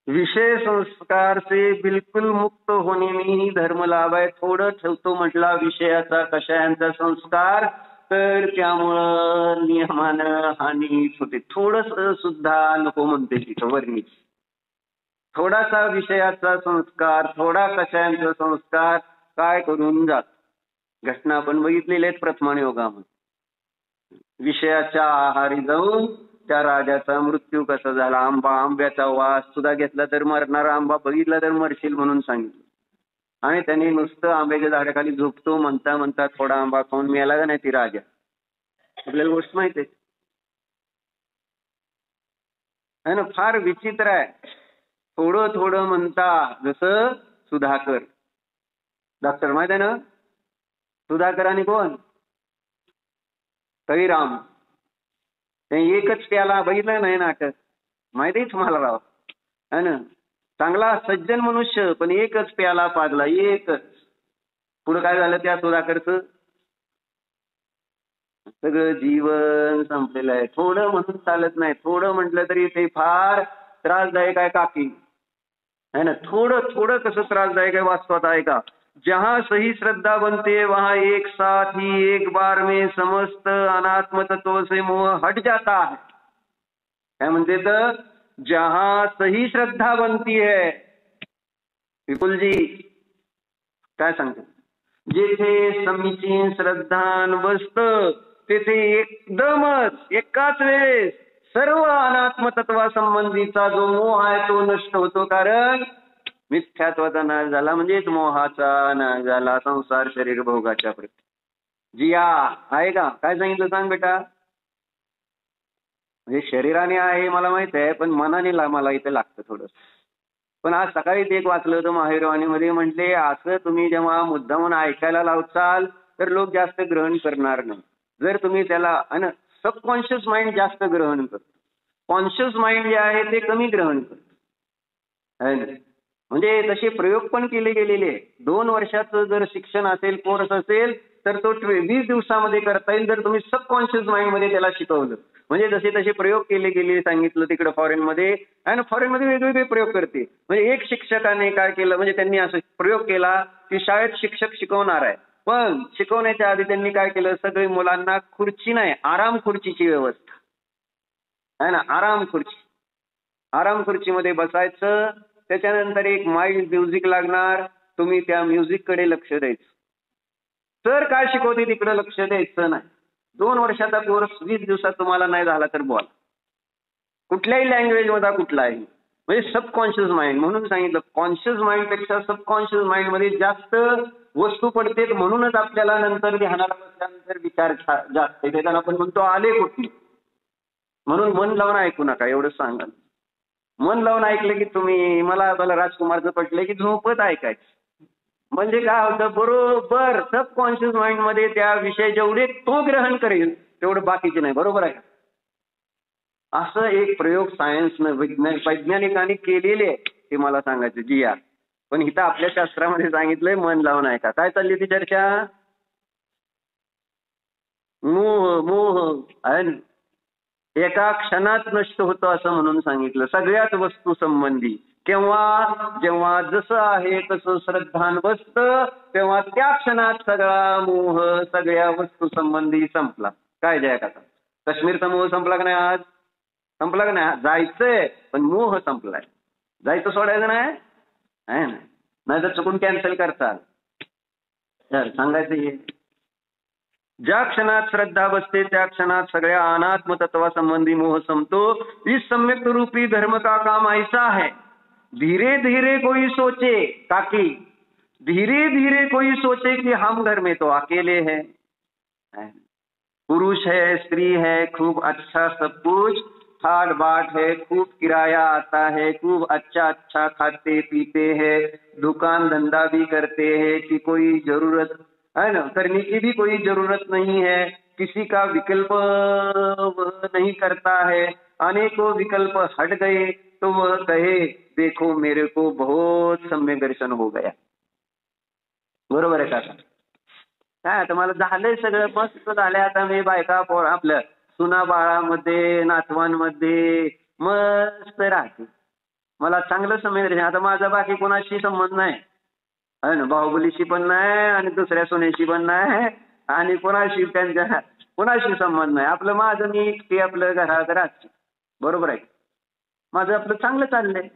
विषय संस्कार से बिलकुल मुक्त होणे में ही धर्म लाभ आहे. थोडं ठेवतो म्हटला विषयाचा कषायांचा संस्कार, तर त्यामुळं नियमानं हानीच होते. थोडंसं सुद्धा नको म्हणते तिथं वर्णित. थोडासा विषयाचा संस्कार, थोडा कषायांचा संस्कार काय करून जात. घटना आपण बघितलेल्या आहेत प्रथमान योगामध्ये. विषयाच्या आहारी जाऊन त्या राजाचा मृत्यू कसा झाला. आंब्याचा वास सुद्धा घेतला तर मरणारा आंबा बघितला तर मरशील म्हणून सांगितलं. आणि त्यांनी नुसतं आंब्याच्या झाडाखाली झोपतो म्हणता म्हणता थोडा आंबा खाऊन मेला का नाही ती राजा. आपल्याला गोष्ट माहिती आहे ना. फार विचित्र आहे. थोडं थोडं म्हणता, जसं सुधाकर डॉक्टर माहित आहे ना. सुधाकर आणि कोण, कविराम. ते एकच प्याला बघितलं नाही नाटक, माहिती आहे तुम्हाला राव है ना. चांगला सज्जन मनुष्य, पण एकच प्याला पाजला, एकच. पुढे काय झालं त्या सुधाकरचं, सगळं जीवन संपलेलं आहे. थोडं म्हणून चालत नाही, थोडं म्हटलं तरी ते फार त्रासदायक आहे काकी है ना. थोडं थोडं कसं त्रासदायक आहे वास्तवात आहे का. जहां सही श्रद्धा बनते है वहां एक साथ ही एक बार में समस्त अनात्म तत्व से मोह हट जाता है. काय म्हणते तर, जहां सही श्रद्धा बनती है, विपुलजी काय सांगते, जेथे समीचीन श्रद्धान बसतं तेथे एकदमच एकाच वेळेस सर्व अनात्म तत्वासंबंधीचा जो मोह आहे तो नष्ट होतो. कारण मिथ्यात्वाचा नाश झाला म्हणजेच मोहाचा नाश झाला. संसार शरीर भोगाच्या प्रती जिया आहे का. काय सांगितलं सांग बेटा. म्हणजे शरीराने आहे मला माहित आहे, पण मनाने मला इथे लागतं थोडं. पण आज सकाळीच एक वाचलं होतं माहेरवाणीमध्ये, म्हटले असं तुम्ही जेव्हा मुद्दामून ऐकायला लावचाल तर लोक जास्त ग्रहण करणार नाही. जर तुम्ही त्याला सबकॉन्शियस माइंड जास्त ग्रहण करतो, कॉन्शियस माइंड जे आहे ते कमी ग्रहण करतो आहे ना. म्हणजे तसे प्रयोग पण केले गेलेले आहे. 2 वर्षाचं जर शिक्षण असेल, कोर्स असेल, तर तो 20 दिवसामध्ये करता येईल जर तुम्ही सबकॉन्शियस माइंडमध्ये त्याला शिकवलं. म्हणजे जसे तसे प्रयोग केले गेले सांगितलं तिकडे फॉरेनमध्ये. आणि फॉरेनमध्ये वेगवेगळे प्रयोग करते. म्हणजे एक शिक्षकाने काय केलं, म्हणजे त्यांनी असं प्रयोग केला की शाळेत शिक्षक शिकवणार आहे, पण शिकवण्याच्या आधी त्यांनी काय केलं, सगळे मुलांना खुर्ची नाही, आराम खुर्चीची व्यवस्था आहे ना. आराम खुर्चीमध्ये बसायचं. त्याच्यानंतर एक माइल्ड म्युझिक लागणार, तुम्ही त्या म्युझिककडे लक्ष द्यायचं. तर काय शिकवते तिकडे लक्ष द्यायचं नाही. 2 वर्षाचा कोर्स 20 दिवसात तुम्हाला नाही झाला तर बोला, कुठल्याही लँग्वेज मध्ये कुठलाही. म्हणजे सबकॉन्शियस माइंड म्हणून सांगितलं, कॉन्शियस माइंड पेक्षा सबकॉन्शियस माइंड मध्ये जास्त वस्तू पडते. म्हणूनच आपल्याला नंतर ध्यानाला बसल्यानंतर विचार जास्त येतात. आपण म्हणतो आले कुठली. म्हणून मन लावून ऐकू नका, एवढं सांगा. मन लावून ऐकलं की तुम्ही, मला राजकुमारचं पटलं की झोपत ऐकायचं. म्हणजे काय होतं, बरोबर सबकॉन्शियस माइंड मध्ये त्या विषय जेवढे तो ग्रहण करेल तेवढं बाकीचे नाही. बरोबर आहे. असं एक प्रयोग सायन्सनं वैज्ञानिकांनी केलेले आहे, ते मला सांगायचं जी या. पण इथं आपल्या शास्त्रामध्ये सांगितलंय मन लावून ऐका. काय चालली ती चर्चा? मोह मोह आहे ना. एका क्षणात नष्ट होतं असं म्हणून सांगितलं, सगळ्याच वस्तू संबंधी. केव्हा? जेव्हा जसं आहे तसं श्रद्धान बसतं, तेव्हा त्या क्षणात सगळा मोह सगळ्या वस्तू संबंधी संपला. काय जय काका, काश्मीरचा मोह संपला का नाही? आज संपला का नाही? जायचंय पण मोह संपलाय. जायचं सोडायचं नाही आहे ना, नाही तर चुकून कॅन्सल करताल. सांगायचं हे, ज्या क्षणात श्रद्धा बसते त्या क्षणात सगळ्या अनात्म तत्वासंबंधी मोह संपतो. इस सम्यक रूपी धर्म का काम ऐसा है, धीरे धीरे कोई सोचे ताकि, धीरे धीरे कोई सोचे कि हम घर में तो अकेले हैं, पुरुष है स्त्री है, खूब अच्छा सब कुछ, ठाट बाट है, खूब किराया आता है, खूब अच्छा अच्छा खाते पीते हैं, दुकान धंधा भी करते हैं कि कोई जरूरत है ना, करने की भी कोई जरूरत नहीं है, किसी का विकल्प नहीं करता है, अनेकों विकल्प हट गए तो वह कहे देखो मेरे को बहुत सम्यक दर्शन हो गया. बरोबर आहे का? काय आता मला झालंय सगळं मस्त झालंय. आता मी बायका आपल्या सुना बाळामध्ये नातवांमध्ये मस्त राहते. मला चांगलं सम्यक दर्शन. आता माझा बाकी कोणाशी संबंध नाही आहे ना, बाहुबलीशी पण नाही आणि दुसऱ्या सोन्याशी पण नाही आणि कोणाशी कोणाशी संबंध नाही. आपलं माझं मी एकटी आपलं घरात राहते. बरोबर आहे. माझं आपलं चांगलं चाललंय.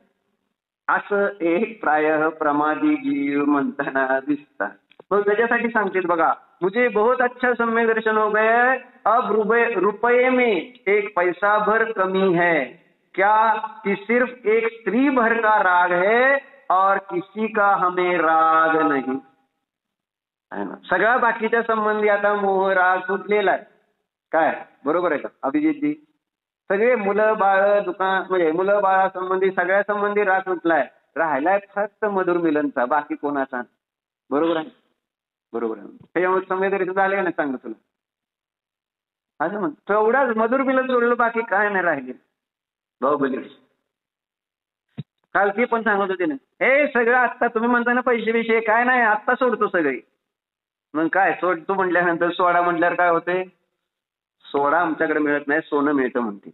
असं एक प्रायः प्रमादी जीव म्हणताना दिसतात. तो त्याच्यासाठी सांगतील बघा, मुझे बहुत अच्छा सम्यक दर्शन हो गया है, अब रुपये में एक पैसा भर कमी है क्या, कि सिर्फ एक स्त्री भर का राग है और किसी का हमें राग नाही. सगळ्या बाकीच्या संबंधी आता मोह राग सुटलेला आहे. काय बरोबर आहे का अभिजितजी? सगळे मुलं बाळ दुकान म्हणजे मुलं बाळा संबंधी सगळ्या संबंधी राग सुटलाय. राहिलाय फक्त मधुर मिलनचा, बाकी कोणाचा. बरोबर आहे. बरोबर आहे. त्याच्यामुळे संवेदन झाले ना सांगतो तुला. असं म्हण, तेवढाच मधुर मिलन सोडलं, बाकी काय नाही राहिले. बाहुबली काल ती पण सांगत होती ना, हे सगळं आत्ता तुम्ही म्हणता ना पैसे विषय काय नाही, आत्ता सोडतो सगळे. मग काय सोडतो म्हटल्यानंतर सोडा म्हटल्यावर काय होते? सोडा आमच्याकडे मिळत नाही, सोनं मिळतं म्हणते.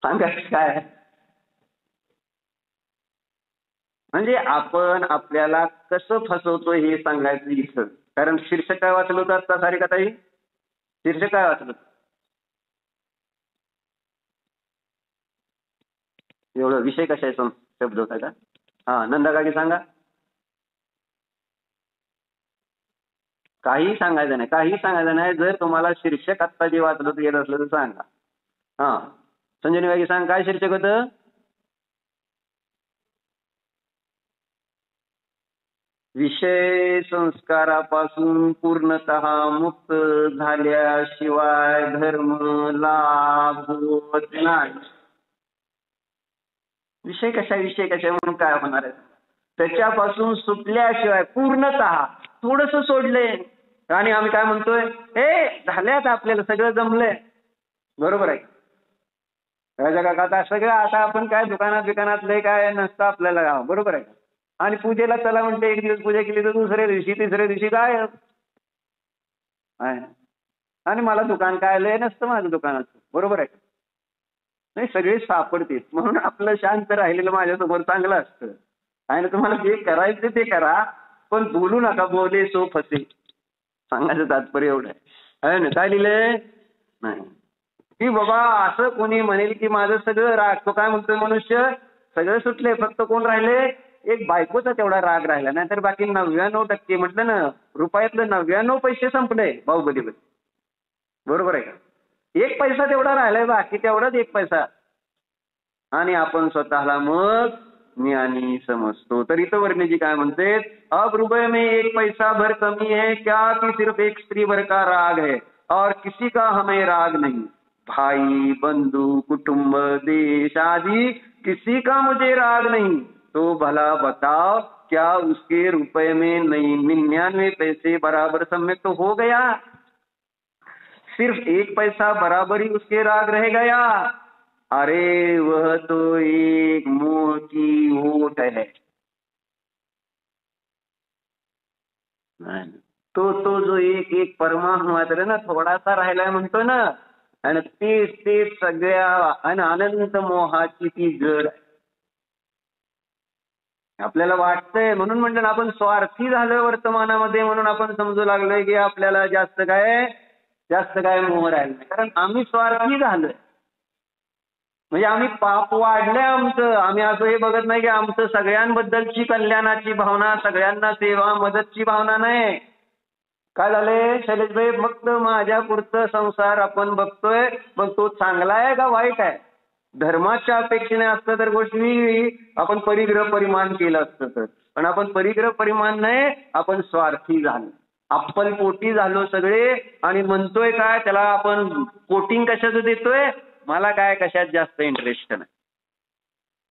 सांगा काय? म्हणजे आपण आपल्याला कसं फसवतो हे सांगायचं इथं. कारण शीर्षक काय वाचलं होतं आता सारिकाताई? शीर्षक काय वाचलं? एवढं विषय कशाचा शब्द होता का? हा नंदा काकी सांगा. काही सांगायचं नाही, काही सांगायचं नाही. जर तुम्हाला शीर्षक आत्ता जे वाचलं तर येत असलं तर सांगा. हा संजनी काकी सांग, काय शीर्षक होतं? विषय संस्कारापासून पूर्णतः मुक्त झाल्याशिवाय धर्म लाभ होत नाही. विषय कशा म्हणून काय होणार आहे? त्याच्यापासून सुटल्याशिवाय पूर्णतः थोडस सोडले आणि आम्ही काय म्हणतोय, हे झाले आता आपल्याला सगळं जमलंय. बरोबर आहे. राजा काका आता सगळं आता आपण काय दुकानातले काय नसतं आपल्याला गाव. बरोबर आहे. आणि पूजेला चला म्हणते, एक दिवस पूजा केली तर दुसऱ्या दिवशी तिसऱ्या दिवशी काय आहे. आणि मला दुकान काय लय नसतं माझं दुकानाचं. बरोबर आहे. नाही सगळे सापडते म्हणून आपलं शांत राहिलेलं माझ्यासमोर चांगलं असतं. आणि तुम्हाला जे करायचं ते करा, पण बोलू नका. बोले सो फसे. सांगायचं तात्पर्य एवढं आहे ना. काय लिहिलंय नाही की बाबा असं कोणी म्हणेल की माझं सगळं राग, तो काय म्हणतोय मनुष्य सगळं सुटले, फक्त कोण राहिले, एक बायकोचा तेवढा राग राहिला, नाहीतर बाकी 99% म्हटलं ना, रुपयातलं 99 पैसे संपले बाहुबलीवर. बरोबर आहे का? एक पैसा तेवढा राहिलाय, बाकी तेवढाच एक पैसा. आणि आपण स्वतःला मग ज्ञानी समजतो. तर इथं वर्णिजी काय म्हणते, अब रुपये में एक पैसा भर कमी है क्या कि सिर्फ एक स्त्री भर का राग है और किसी का हमें राग नहीं. भाई बंधु कुटुंब देश आदि किसी का मुझे राग नहीं. तो भला बताओ क्या उसके रुपए में 99 पैसे बराबर सम्यक तो हो गया? सिर्फ एक पैसा बराबर ही उसके राग रह गया. अरे वह तो एक मोह की ओट है. तो जो एक परमाणु मात्र ना थोडासा राहिलाय म्हणतो ना, आणि तेच सगळ्या आणि अनंत मोहाची ती जड. आपल्याला वाटतंय म्हणून म्हणलं ना, आपण स्वार्थी झालोय वर्तमानामध्ये, म्हणून आपण समजू लागलोय की आपल्याला जास्त काय मोह राहिला नाही. कारण आम्ही स्वार्थी झालोय. म्हणजे आम्ही पाप वाढलंय आमचं. आम्ही असं हे बघत नाही की आमचं सगळ्यांबद्दलची कल्याणाची भावना, सगळ्यांना सेवा मदतची भावना नाही. काय झालंय शैलेशभाई, फक्त माझ्या पुरतं संसार आपण बघतोय. मग तो चांगला आहे का वाईट आहे? धर्माच्या अपेक्षेने असतं तर गोष्टी आपण परिग्रह परिमान केलं असतं तर. पण आपण परिग्रह परिमान नाही, आपण स्वार्थी झालो, अप्पलपोटी झालो सगळे. आणि म्हणतोय काय त्याला आपण कोटिंग कशाचं देतोय, मला काय कशात जास्त इंटरेस्ट नाही.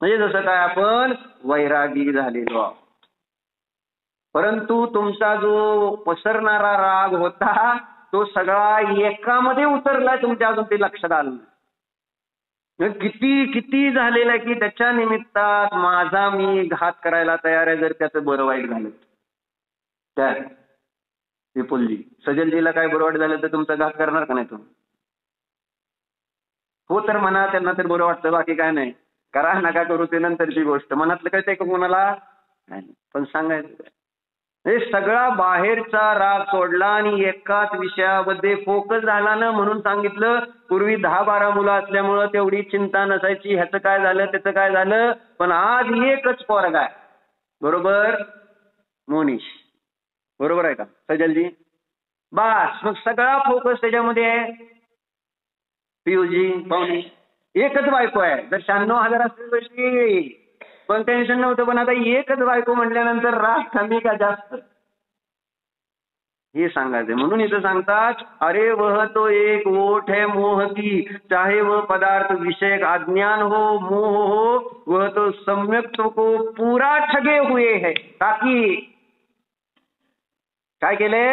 म्हणजे जसं काय आपण वैरागी झालेलो आहोत. परंतु तुमचा जो पसरणारा राग होता तो सगळा एकामध्ये उतरलाय तुमच्या, अजून ते लक्षात आलं नाही. किती झालेला आहे की त्याच्या निमित्तात माझा मी घात करायला तयार आहे, जर त्याचं बरं वाईट झालं. काय विपुलजी, सजलजीला काय बरं वाईट झालं तर तुमचा घात करणार का नाही तुम्ही? हो तर म्हणा, त्यांना तर बरं वाटतं, बाकी काय नाही. करा नका करू ते नंतरची गोष्ट. मनातलं कळतंय का कोणाला? नाही. पण सांगायचं हे सगळा बाहेरचा राग सोडला आणि एकाच विषयामध्ये फोकस झाला ना. म्हणून सांगितलं पूर्वी 10-12 मुलं असल्यामुळं तेवढी चिंता नसायची, ह्याचं काय झालं त्याचं काय झालं. पण आज एकच पोरगा आहे. बरोबर मोनिश, बरोबर आहे का सजलजी? बस मग सगळा फोकस त्याच्यामध्ये आहे. पियुजी पाहुणे एकच बायको आहे. जर 96,000 असतील तशी पण टेन्शन नव्हतं. पण आता एकच बायको म्हटल्यानंतर राग कमी का जास्त हे सांगायचं. म्हणून इथं सांगतात, अरे वह तो एक ओठ है मोह की, चाहे वह पदार्थ विषय अज्ञान हो मोह हो, वह तो सम्यक को पूरा ठगे हुए है. ताकि काय केले,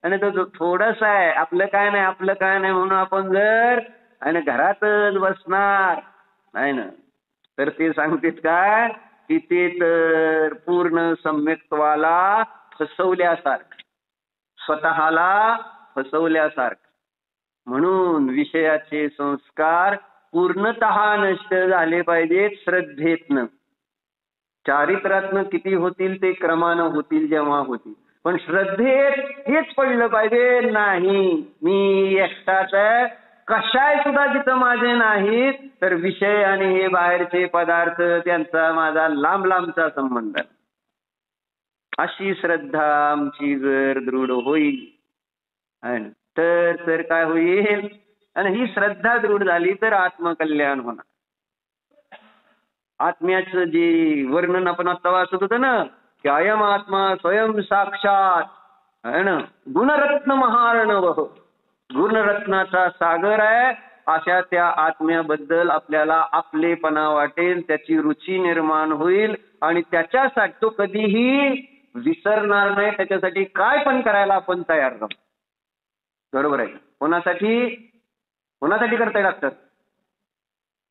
आणि तो थोडस आहे, आपलं काय नाही म्हणून आपण जर आणि घरातच बसणार नाही ना, तर ते सांगतात काय की ते तर पूर्ण सम्यक्त्वाला फसवल्यासारखं, स्वतःला फसवल्यासारखं. म्हणून विषयाचे संस्कार पूर्णतः नष्ट झाले पाहिजेत श्रद्धेतनं. चारित्रातनं किती होतील ते क्रमानं होतील जेव्हा होतील, पण श्रद्धेत हेच पडलं पाहिजे. नाही मी एकटाच आहे, कशाय सुद्धा जिथं माझे नाहीत, तर विषय आणि हे बाहेरचे पदार्थ त्यांचा माझा लांब लांबचा संबंध आहे. अशी श्रद्धा आमची जर दृढ होईल तर काय होईल, आणि ही श्रद्धा दृढ झाली तर आत्मकल्याण होणार. आत्म्याचं जे वर्णन आपण आता वाचत होतं ना, की अयम आत्मा स्वयं साक्षात है ना गुणरत्न महार्णव, गुणरत्नाचा सागर आहे. अशा त्या आत्म्याबद्दल आपल्याला आपलेपणा वाटेल, त्याची रुची निर्माण होईल आणि त्याच्यासाठी तो कधीही विसरणार नाही. त्याच्यासाठी काय पण करायला आपण तयार राहू. बरोबर आहे. कोणासाठी कोणासाठी करताय डॉक्टर?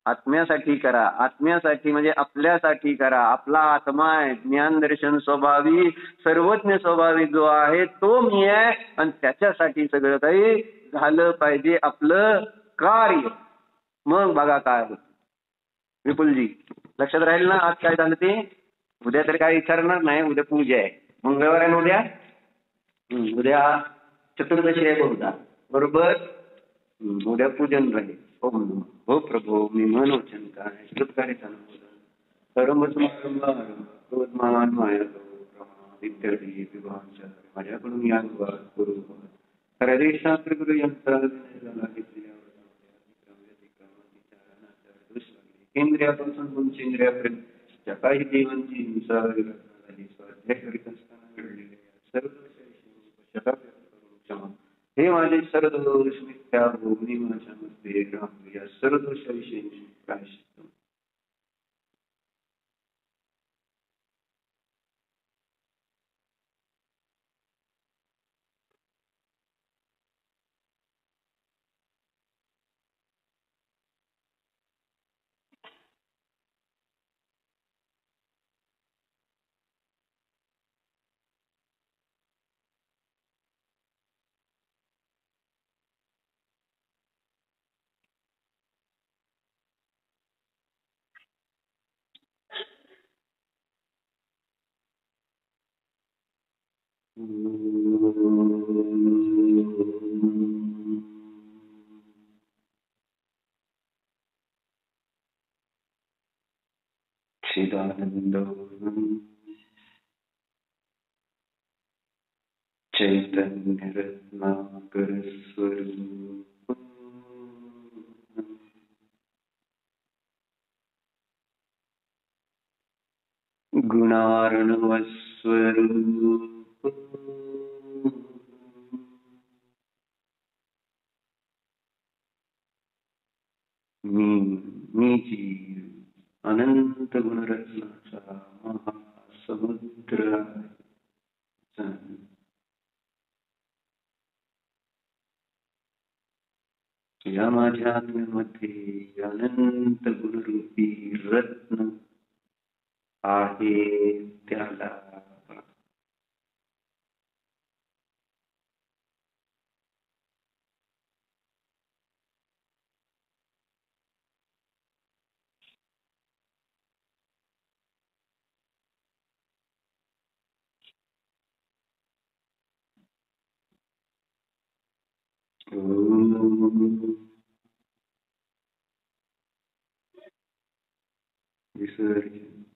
आत्म्यासाठी करा. आत्म्यासाठी म्हणजे आपल्यासाठी करा. आपला आत्मा आहे, ज्ञान दर्शन स्वभावी सर्वज्ञ स्वभावी जो आहे तो मी आहे आणि त्याच्यासाठी सगळं काही झालं पाहिजे आपलं कार्य. मग बघा काय होत. विपुलजी लक्षात राहील ना आज काय झालं ते? उद्या तर काय विचारणार नाही, उद्या पूजा आहे. मंगळवार आहे ना उद्या. उद्या चतुर्दशी आहे बहुधा, बरोबर. उद्या पूजन राहील. ओम नमः. हो प्रभू मी मनोचन काय सत्कार्य माझ्याकडून या करू शास्त्र गुरु केंद्रियापासून पुंचेंद्रियापर्यंत ज्या काही देवांची हिंसा झाली स्वाध्याय करीत असताना घडलेल्या सर्व दोषांची क्षमा. हे माझे सर्व दोष मिथ्या भोगणी माझ्यामध्ये राहू या सर्व दोषाविषयी प्रायश्चित्त. चिदानंद चैतन्य रत्नाकर स्वरूप गुणार्णव स्वरूप मी जीव अनंत गुणरत्नाचा महासमुद्र आहे. या माझ्या आत्म्यामध्ये अनंत गुणरूपी रत्न आहे. त्याला विसर्जन